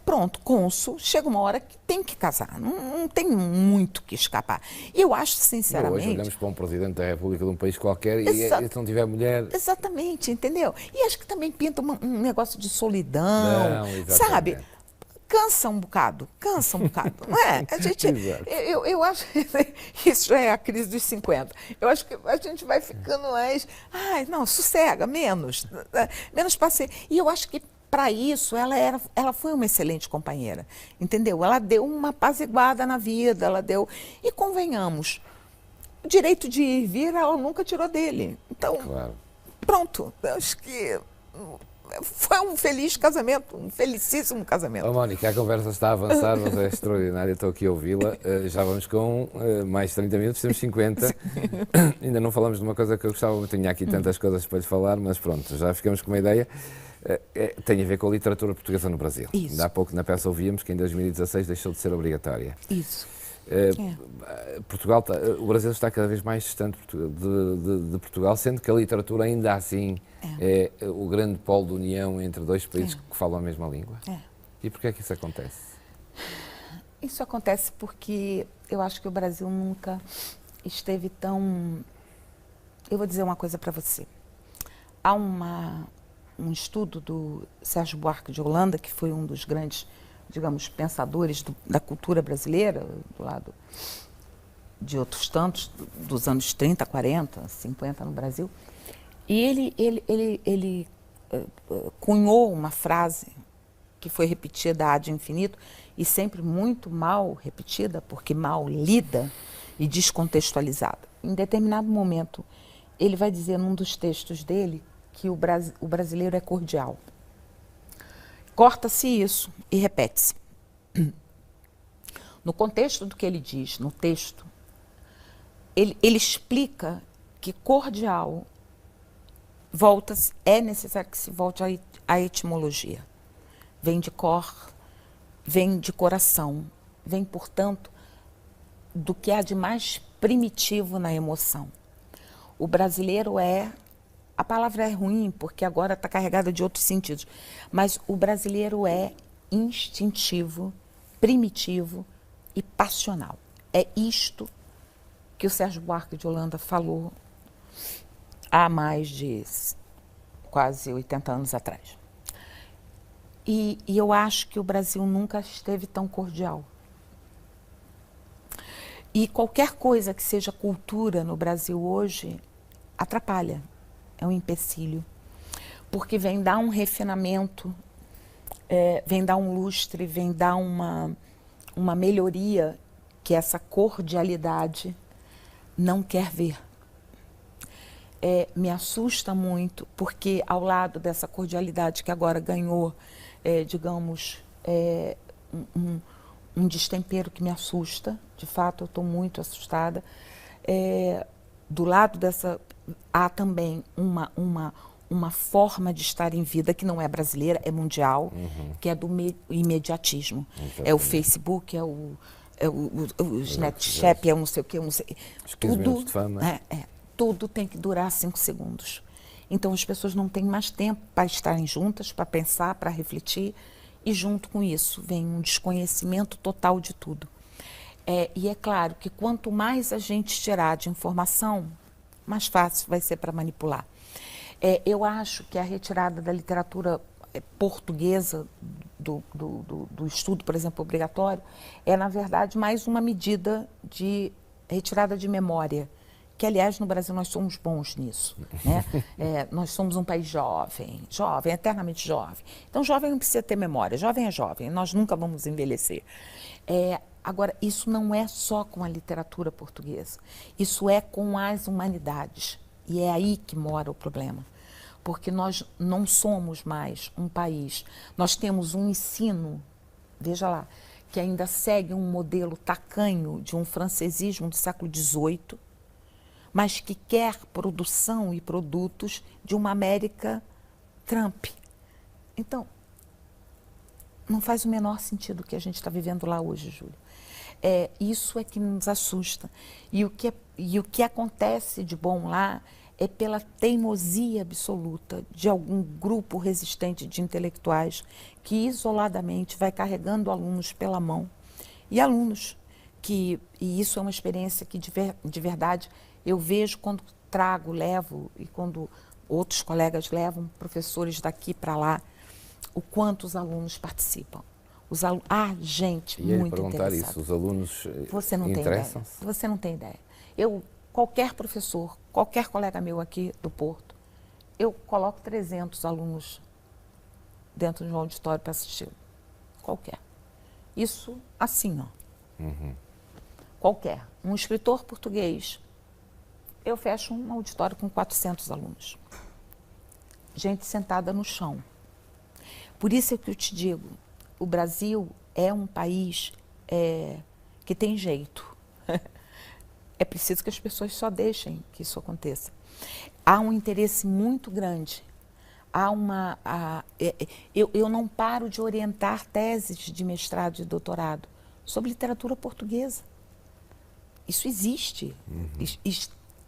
pronto, cônsul, chega uma hora que tem que casar, não tem muito que escapar. E eu acho, sinceramente... Hoje olhamos para um presidente da República de um país qualquer e se não tiver mulher... Exatamente, entendeu? E acho que também pinta um negócio de solidão, sabe? Cansa um bocado, não é? A gente, eu acho que isso é a crise dos 50. Eu acho que a gente vai ficando mais, não, sossega, menos passeio. E eu acho que para isso ela foi uma excelente companheira, entendeu? Ela deu uma apaziguada na vida, ela deu, e convenhamos, o direito de ir e vir ela nunca tirou dele. Então, pronto, eu acho que foi um feliz casamento, um felicíssimo casamento. Mónica, a conversa está a avançar, mas é extraordinária, estou aqui a ouvi-la. Já vamos com mais 30 minutos, temos 50. Ainda não falamos de uma coisa que eu gostava, eu tinha aqui tantas coisas para lhe falar, mas pronto, já ficamos com uma ideia. Tem a ver com a literatura portuguesa no Brasil. Isso. Ainda há pouco na peça ouvíamos que em 2016 deixou de ser obrigatória. Isso. Portugal, o Brasil está cada vez mais distante de Portugal, sendo que a literatura ainda assim é o grande polo de união entre dois países que falam a mesma língua. E porquê é que isso acontece? Isso acontece porque eu acho que o Brasil nunca esteve tão... Eu vou dizer uma coisa para você. Há um estudo do Sérgio Buarque de Holanda, que foi um dos grandes, digamos, pensadores da cultura brasileira, do lado de outros tantos, dos anos 30, 40, 50 no Brasil. E ele cunhou uma frase que foi repetida ad infinito e sempre muito mal repetida, porque mal lida e descontextualizada. Em determinado momento, ele vai dizer num dos textos dele que o brasileiro é cordial. Corta-se isso e repete-se. No contexto do que ele diz, no texto, ele explica que cordial é necessário que se volte à etimologia. Vem de cor, vem de coração, vem, portanto, do que há de mais primitivo na emoção. O brasileiro a palavra é ruim porque agora está carregada de outros sentidos, mas o brasileiro é instintivo, primitivo e passional. É isto que o Sérgio Buarque de Holanda falou há mais de quase 80 anos atrás. E eu acho que o Brasil nunca esteve tão cordial. E qualquer coisa que seja cultura no Brasil hoje atrapalha, é um empecilho, porque vem dar um refinamento, vem dar um lustre, vem dar uma melhoria que essa cordialidade não quer ver. Me assusta muito, porque ao lado dessa cordialidade que agora ganhou, digamos, um destempero que me assusta, de fato eu estou muito assustada, do lado dessa há também uma forma de estar em vida que não é brasileira, é mundial, que é do imediatismo. Exatamente. É o Facebook, é o Snapchat, é o não sei o quê, não sei. Os 15 minutos de fama. Tudo tem que durar 5 segundos. Então as pessoas não têm mais tempo para estarem juntas, para pensar, para refletir, e junto com isso vem um desconhecimento total de tudo. E é claro que quanto mais a gente tirar de informação, mais fácil vai ser para manipular. Eu acho que a retirada da literatura portuguesa do estudo, por exemplo, obrigatório, é, na verdade, mais uma medida de retirada de memória, que, aliás, no Brasil nós somos bons nisso, né? Nós somos um país jovem, eternamente jovem. Então, jovem não precisa ter memória, jovem é jovem, nós nunca vamos envelhecer. Agora, isso não é só com a literatura portuguesa, isso é com as humanidades. E é aí que mora o problema, porque nós não somos mais um país, nós temos um ensino, veja lá, que ainda segue um modelo tacanho de um francesismo do século XVIII, mas que quer produção e produtos de uma América Trump. Então, não faz o menor sentido o que a gente está vivendo lá hoje, Júlio. Isso é que nos assusta. E o que acontece de bom lá é pela teimosia absoluta de algum grupo resistente de intelectuais que isoladamente vai carregando alunos pela mão. E alunos e isso é uma experiência que de verdade eu vejo quando levo e quando outros colegas levam professores daqui para lá, o quanto os alunos participam. Gente muito interessada. Perguntar isso, os alunos Você não interessam-se? tem ideia. Você não tem ideia. Qualquer professor, qualquer colega meu aqui do Porto, eu coloco 300 alunos dentro de um auditório para assistir. Qualquer. Isso assim, ó. Qualquer. Um escritor português, eu fecho um auditório com 400 alunos. Gente sentada no chão. Por isso é que eu te digo, o Brasil é um país que tem jeito. É preciso que as pessoas só deixem que isso aconteça. Há um interesse muito grande. Eu não paro de orientar teses de mestrado e doutorado sobre literatura portuguesa. Isso existe,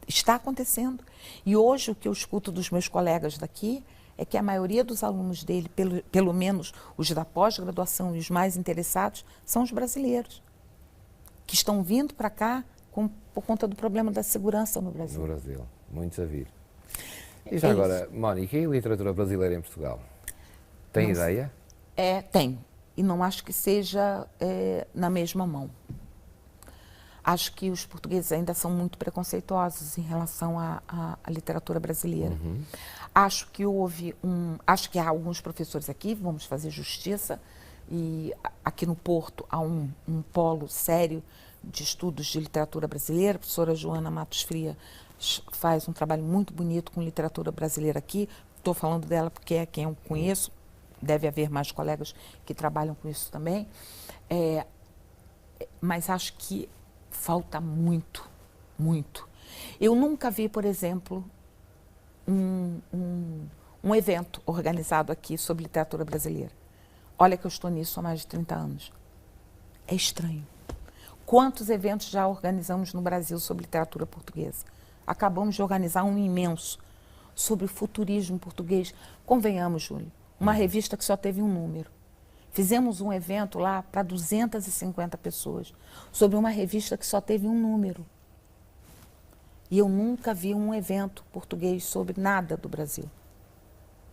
está acontecendo. E hoje o que eu escuto dos meus colegas daqui é que a maioria dos alunos dele, pelo menos os da pós-graduação e os mais interessados, são os brasileiros, que estão vindo para cá por conta do problema da segurança no Brasil. No Brasil, muitos a vir. E já agora, Mónica, e a literatura brasileira em Portugal? Tem ideia? Tem. E não acho que seja na mesma mão. Acho que os portugueses ainda são muito preconceituosos em relação à literatura brasileira. Acho que há alguns professores aqui, vamos fazer justiça, e aqui no Porto há um polo sério de estudos de literatura brasileira. A professora Joana Matos Fria faz um trabalho muito bonito com literatura brasileira aqui. Estou falando dela porque é quem eu conheço. Deve haver mais colegas que trabalham com isso também. Mas acho que falta muito, muito. Eu nunca vi, por exemplo, um evento organizado aqui sobre literatura brasileira. Olha que eu estou nisso há mais de 30 anos. É estranho. Quantos eventos já organizamos no Brasil sobre literatura portuguesa? Acabamos de organizar um imenso sobre o futurismo português. Convenhamos, Júlio, uma revista que só teve um número. Fizemos um evento lá para 250 pessoas, sobre uma revista que só teve um número. E eu nunca vi um evento português sobre nada do Brasil.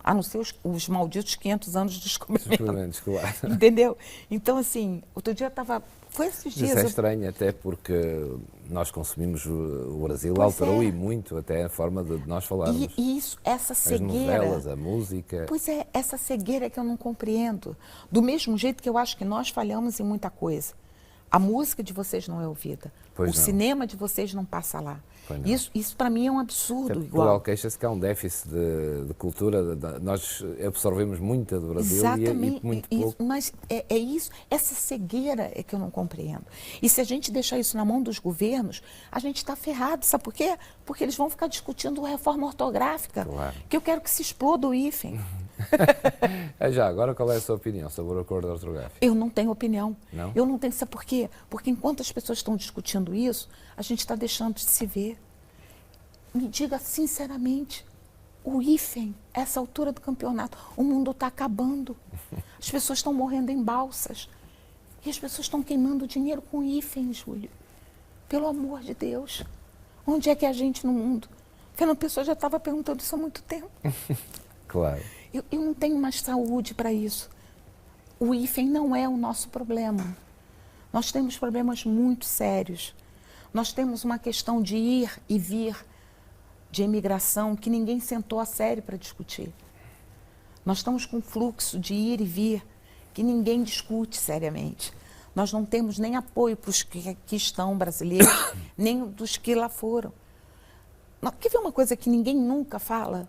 A não ser os malditos 500 anos de descobrimento. Claro. Entendeu? Então, assim, outro dia estava... Foi esses dias... Isso é estranho, até porque nós consumimos o Brasil, alterou e muito até a forma de nós falarmos. E isso, essa cegueira... As novelas, a música... Pois é, essa cegueira que eu não compreendo. Do mesmo jeito que eu acho que nós falhamos em muita coisa. A música de vocês não é ouvida. O cinema de vocês não passa lá. Isso para mim é um absurdo. Portugal queixa-se que há um déficit de cultura. Nós absorvemos muito do Brasil. Exatamente, e muito pouco. Mas é isso, essa cegueira é que eu não compreendo. E se a gente deixar isso na mão dos governos, a gente está ferrado. Sabe por quê? Porque eles vão ficar discutindo reforma ortográfica. Claro. Que eu quero que se exploda o hífen. Já, agora qual é a sua opinião sobre o acordo ortográfico? Eu não tenho opinião. Não? Eu não tenho. Sabe por quê? Porque enquanto as pessoas estão discutindo isso, a gente está deixando de se ver. Me diga sinceramente, o hífen, essa altura do campeonato, o mundo está acabando. As pessoas estão morrendo em balsas. E as pessoas estão queimando dinheiro com hífen, Júlio. Pelo amor de Deus. Onde é que é a gente no mundo? Fernando Pessoa já estava perguntando isso há muito tempo. Claro. Eu não tenho mais saúde para isso. O hífen não é o nosso problema. Nós temos problemas muito sérios. Nós temos uma questão de ir e vir, de imigração, que ninguém sentou a sério para discutir. Nós estamos com um fluxo de ir e vir que ninguém discute seriamente. Nós não temos nem apoio para os que aqui estão brasileiros, nem dos que lá foram. Quer ver uma coisa que ninguém nunca fala?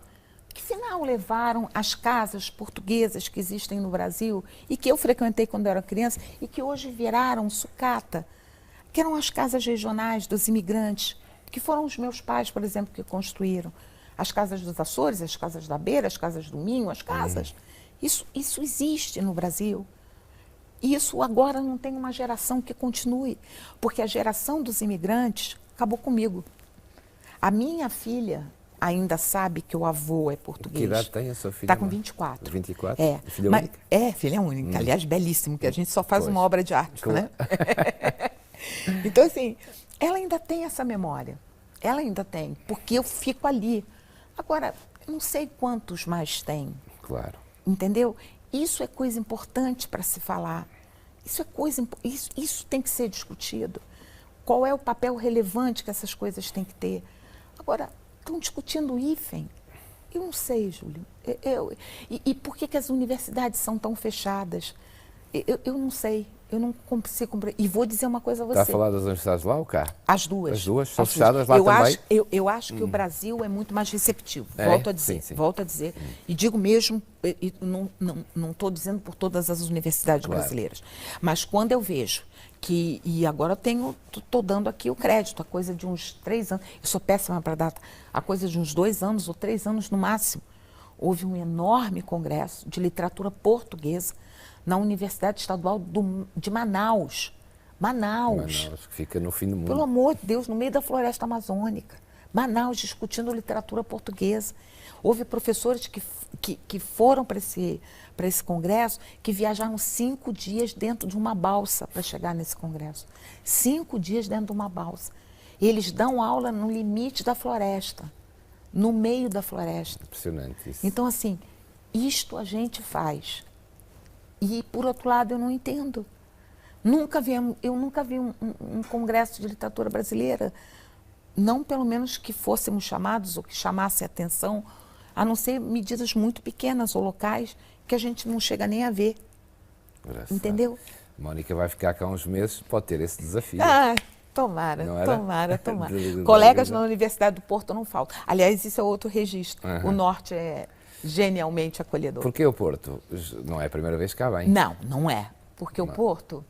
que final levaram as casas portuguesas que existem no Brasil e que eu frequentei quando eu era criança e que hoje viraram sucata, que eram as casas regionais dos imigrantes, que foram os meus pais, por exemplo, que construíram. As casas dos Açores, as casas da Beira, as casas do Minho, as casas. Isso existe no Brasil. E isso agora não tem uma geração que continue, porque a geração dos imigrantes acabou comigo. A minha filha ainda sabe que o avô é português. Que idade tem a sua filha? Está com 24. 24? É. Filha única? É, filha única. Aliás, belíssimo, que a gente só faz uma obra de arte, claro. né? Então, assim, ela ainda tem essa memória. Ela ainda tem, porque eu fico ali. Agora, não sei quantos mais tem. Claro. Entendeu? Isso é coisa importante para se falar. Isso tem que ser discutido. Qual é o papel relevante que essas coisas têm que ter? Agora, estão discutindo o hífen. Eu não sei, Júlio. E por que as universidades são tão fechadas? Eu não sei. Eu não consigo compreender. E vou dizer uma coisa a você. Está a falar das universidades lá ou cá? As duas. As duas? São fechadas lá também? Eu acho que o Brasil é muito mais receptivo. É? Volto a dizer. Sim, sim. Volto a dizer. E digo mesmo, e não estou dizendo por todas as universidades brasileiras. Mas quando eu vejo que, e agora estou dando aqui o crédito, a coisa de uns 3 anos, eu sou péssima para data, a coisa de uns 2 anos ou 3 anos no máximo, houve um enorme congresso de literatura portuguesa na Universidade Estadual de Manaus. Manaus, que fica no fim do mundo. Pelo amor de Deus, no meio da floresta amazônica. Manaus, discutindo literatura portuguesa. Houve professores que foram para esse congresso, que viajaram 5 dias dentro de uma balsa para chegar nesse congresso. 5 dias dentro de uma balsa. Eles dão aula no limite da floresta, no meio da floresta. Impressionante isso. Então, assim, isto a gente faz. E, por outro lado, eu não entendo. Eu nunca vi um congresso de literatura brasileira, não pelo menos que fôssemos chamados ou que chamasse atenção, a não ser medidas muito pequenas ou locais que a gente não chega nem a ver. Engraçado. Entendeu? Mónica vai ficar cá uns meses, pode ter esse desafio. Ah, tomara. Colegas na Universidade do Porto não faltam. Aliás, isso é outro registro. O Norte é genialmente acolhedor. Por que o Porto? Não é a primeira vez que cá vem? Não, não é. Porque o Porto,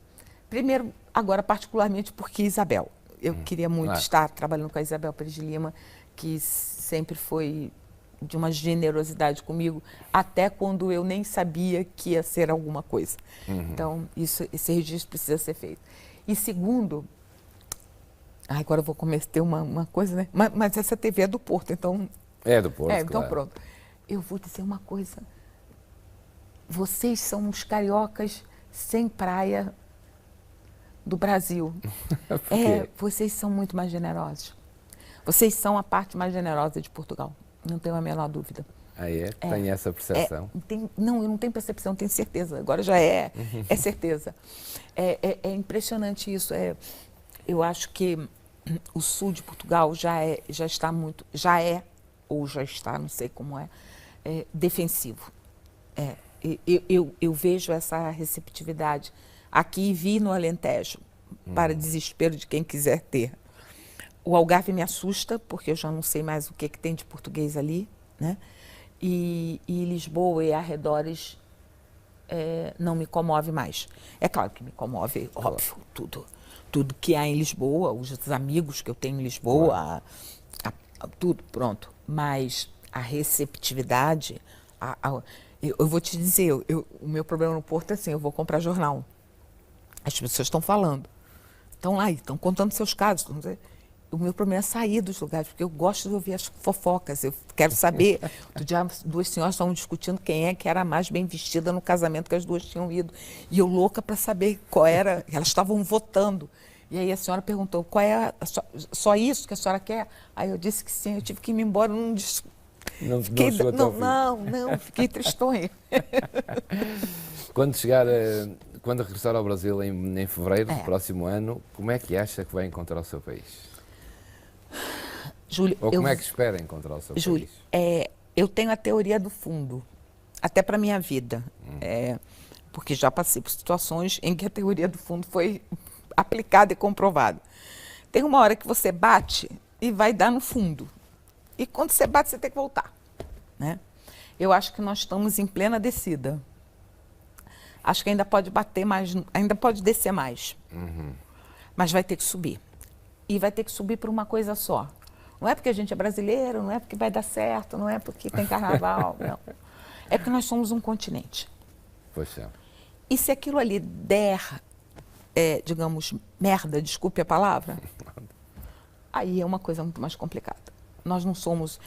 primeiro, agora particularmente porque Isabel. Eu queria muito estar trabalhando com a Isabel Pérez de Lima, que sempre foi de uma generosidade comigo, até quando eu nem sabia que ia ser alguma coisa. Então, esse registro precisa ser feito. E segundo, agora eu vou cometer uma coisa, né? Mas essa TV é do Porto, então... É do Porto, então claro. Pronto. Eu vou dizer uma coisa. Vocês são os cariocas sem praia do Brasil. Por quê? Vocês são muito mais generosos. Vocês são a parte mais generosa de Portugal. Não tenho a menor dúvida. Ah, é? Tem essa percepção? Não, eu não tenho percepção, tenho certeza. Agora já é certeza. É impressionante isso. Eu acho que o sul de Portugal já está, não sei como defensivo. Eu vejo essa receptividade aqui e vi no Alentejo, para desespero de quem quiser ter. O Algarve me assusta, porque eu já não sei mais o que tem de português ali, né? E Lisboa e arredores não me comove mais. É claro que me comove, óbvio, tudo que há em Lisboa, os amigos que eu tenho em Lisboa, tudo, pronto. Mas a receptividade, eu vou te dizer, o meu problema no Porto é assim, eu vou comprar jornal. As pessoas estão falando, estão lá, estão contando seus casos. O meu problema é sair dos lugares, porque eu gosto de ouvir as fofocas, eu quero saber. Outro dia, 2 senhoras estavam discutindo quem é que era a mais bem vestida no casamento que as 2 tinham ido. E eu louca para saber qual era, elas estavam votando. E aí a senhora perguntou, qual é só isso que a senhora quer? Aí eu disse que sim, eu tive que ir embora, não fiquei tristonha. Quando regressar ao Brasil em fevereiro do próximo ano, como é que acha que vai encontrar o seu país? Júlio, ou como é que espera encontrar o seu Júlio, país? Eu tenho a teoria do fundo, até para a minha vida, porque já passei por situações em que a teoria do fundo foi aplicada e comprovada. Tem uma hora que você bate e vai dar no fundo. E quando você bate, você tem que voltar, né? Eu acho que nós estamos em plena descida. Acho que ainda pode bater mais, ainda pode descer mais. Mas vai ter que subir. E vai ter que subir por uma coisa só. Não é porque a gente é brasileiro, não é porque vai dar certo, não é porque tem carnaval, não. É porque nós somos um continente. Pois é. E se aquilo ali der, digamos, merda, desculpe a palavra, aí é uma coisa muito mais complicada. Nós não somos...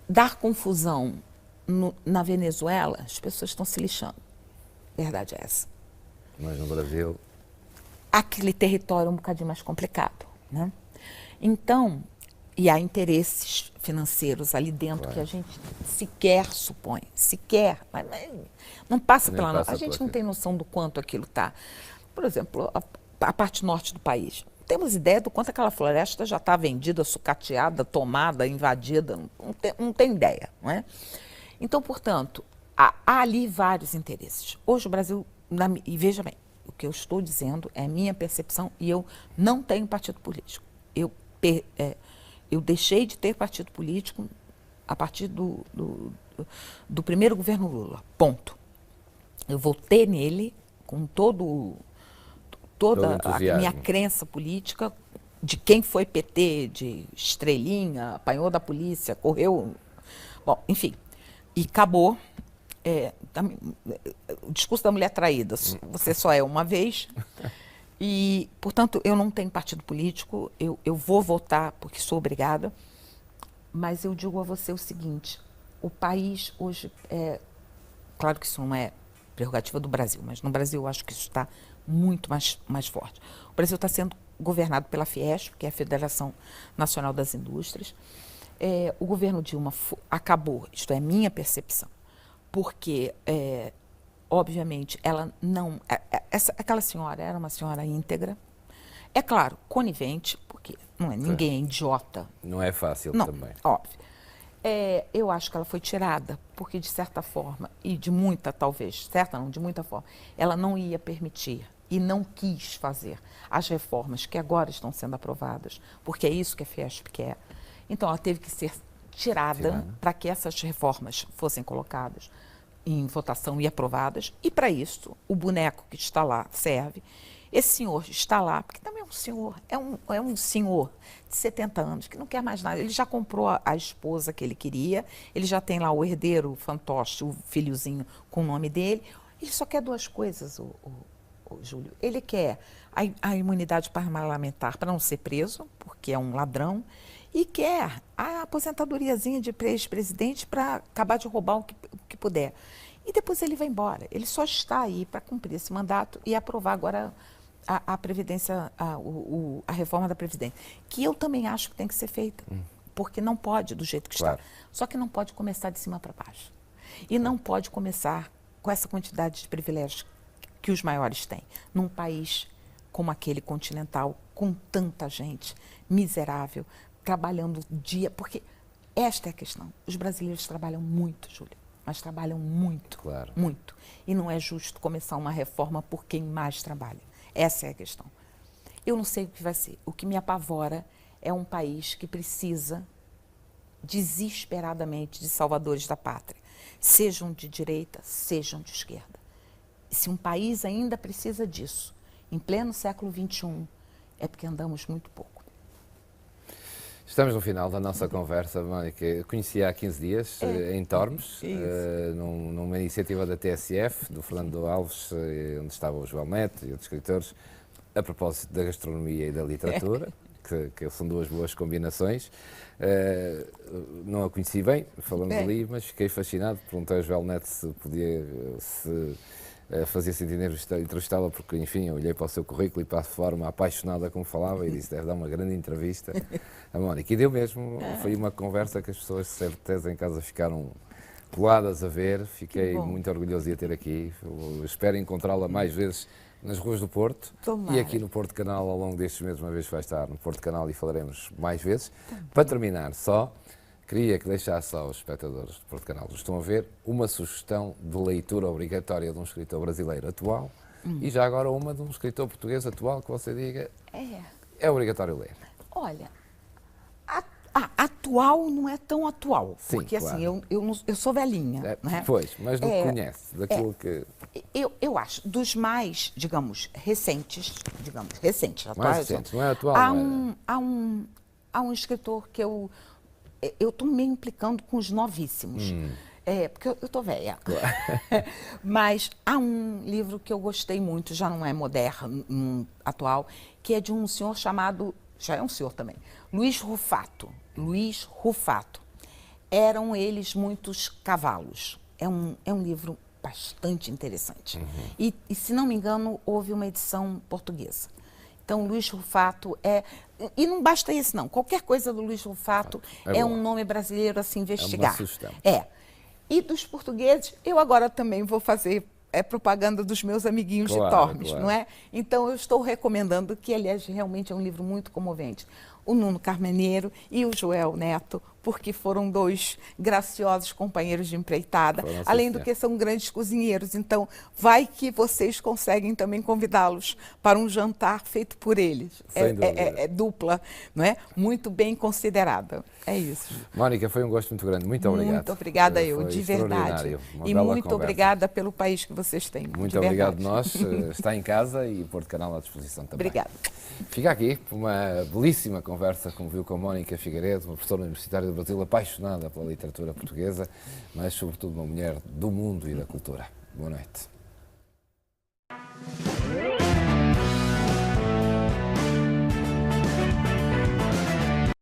Dar confusão na Venezuela, as pessoas estão se lixando. Verdade é essa. Mas no Brasil... Aquele território é um bocadinho mais complicado, né? Então, e há interesses financeiros ali dentro que a gente sequer supõe, mas não passa pela nossa. A gente não tem noção do quanto aquilo está. Por exemplo, a parte norte do país. Temos ideia do quanto aquela floresta já está vendida, sucateada, tomada, invadida, não tem ideia, não é? Então, portanto, há ali vários interesses. Hoje o Brasil, e veja bem, o que eu estou dizendo é a minha percepção e eu não tenho partido político. Eu deixei de ter partido político a partir do primeiro governo Lula, ponto. Eu votei nele com toda a minha crença política, de quem foi PT, de estrelinha, apanhou da polícia, correu... Bom, enfim, e acabou. O discurso da mulher traída, você só é uma vez... E, portanto, eu não tenho partido político, eu vou votar porque sou obrigada, mas eu digo a você o seguinte, o país hoje, claro que isso não é prerrogativa do Brasil, mas no Brasil eu acho que isso está muito mais forte. O Brasil está sendo governado pela Fiesp, que é a Federação Nacional das Indústrias. O governo Dilma acabou, isto é minha percepção, porque... obviamente, ela não... aquela senhora era uma senhora íntegra. É claro, conivente, porque não é ninguém é idiota. Não é fácil não, também. Óbvio. Eu acho que ela foi tirada, porque de certa forma, e de muita, talvez, certa não, de muita forma, ela não ia permitir e não quis fazer as reformas que agora estão sendo aprovadas, porque é isso que a Fiesp quer. Então, ela teve que ser tirada para que essas reformas fossem colocadas em votação e aprovadas, e para isso o boneco que está lá serve. Esse senhor está lá, porque também é um senhor, é um senhor de 70 anos, que não quer mais nada. Ele já comprou a esposa que ele queria, ele já tem lá o herdeiro, o fantoche, o filhozinho com o nome dele. Ele só quer duas coisas, o Júlio. Ele quer a imunidade parlamentar para não ser preso, porque é um ladrão, e quer a aposentadoriazinha de ex-presidente para acabar de roubar o que puder. E depois ele vai embora. Ele só está aí para cumprir esse mandato e aprovar agora a Previdência, a reforma da Previdência, que eu também acho que tem que ser feita, porque não pode do jeito que está. Só que não pode começar de cima para baixo. E não pode começar com essa quantidade de privilégios que os maiores têm, num país como aquele continental, com tanta gente miserável, trabalhando dia, porque esta é a questão. Os brasileiros trabalham muito, Júlio, mas trabalham muito, muito. E não é justo começar uma reforma por quem mais trabalha. Essa é a questão. Eu não sei o que vai ser. O que me apavora é um país que precisa desesperadamente de salvadores da pátria, sejam de direita, sejam de esquerda. E se um país ainda precisa disso, em pleno século XXI, é porque andamos muito pouco. Estamos no final da nossa conversa, Mónica. Eu conhecia há 15 dias, em Tormes, numa iniciativa da TSF, do Fernando Alves, onde estava o João Neto e outros escritores, a propósito da gastronomia e da literatura, que são duas boas combinações. Não a conheci bem, falamos ali, mas fiquei fascinado. Perguntei ao João Neto se podia... fazia sentido entrevistá-la, porque, enfim, eu olhei para o seu currículo e para a forma apaixonada como falava e disse, deve dar uma grande entrevista a Mónica. E deu mesmo, foi uma conversa que as pessoas, de certeza, em casa ficaram coladas a ver. Fiquei muito orgulhoso de a ter aqui. Eu espero encontrá-la mais vezes nas ruas do Porto. Tomara. E aqui no Porto Canal, ao longo destes meses, uma vez vai estar no Porto Canal e falaremos mais vezes. Para terminar, queria que deixasse aos espectadores do Porto Canal, estão a ver, uma sugestão de leitura obrigatória de um escritor brasileiro atual e já agora uma de um escritor português atual que você diga é obrigatório ler. Olha, há atual não é tão atual, Sim, porque claro. assim, eu sou velhinha. Né? Pois, mas não conhece daquilo que... Eu acho, dos mais, digamos, recentes, atuais, Mais recentes, não é atual, há um escritor que eu estou me implicando com os novíssimos. Porque eu estou velha. Claro. Mas há um livro que eu gostei muito, já não é moderno, atual, que é de um senhor chamado, já é um senhor também, Luiz Rufato. Luiz Rufato. Eram eles muitos cavalos. É um livro bastante interessante. E, se não me engano, houve uma edição portuguesa. Então, Luiz Rufato é... E não basta isso, não. Qualquer coisa do Luiz Rufato é um nome brasileiro a se investigar. É uma sugestão. E dos portugueses, eu agora também vou fazer propaganda dos meus amiguinhos de Tormes, não é? Então, eu estou recomendando, que, aliás, realmente é um livro muito comovente, o Nuno Carmeneiro e o Joel Neto, porque foram dois graciosos companheiros de empreitada, além do que são grandes cozinheiros. Então, vai que vocês conseguem também convidá-los para um jantar feito por eles. É dupla, não é? Muito bem considerada. É isso. Mónica, foi um gosto muito grande. Muito obrigado. Muito obrigada eu, de verdade. E muito obrigada pelo país que vocês têm. Muito obrigado nós. Está em casa e Porto Canal à disposição também. Obrigada. Fica aqui uma belíssima conversa, como viu, com Mónica Figueiredo, uma professora universitária do Brasil, apaixonada pela literatura portuguesa, mas sobretudo uma mulher do mundo e da cultura. Boa noite.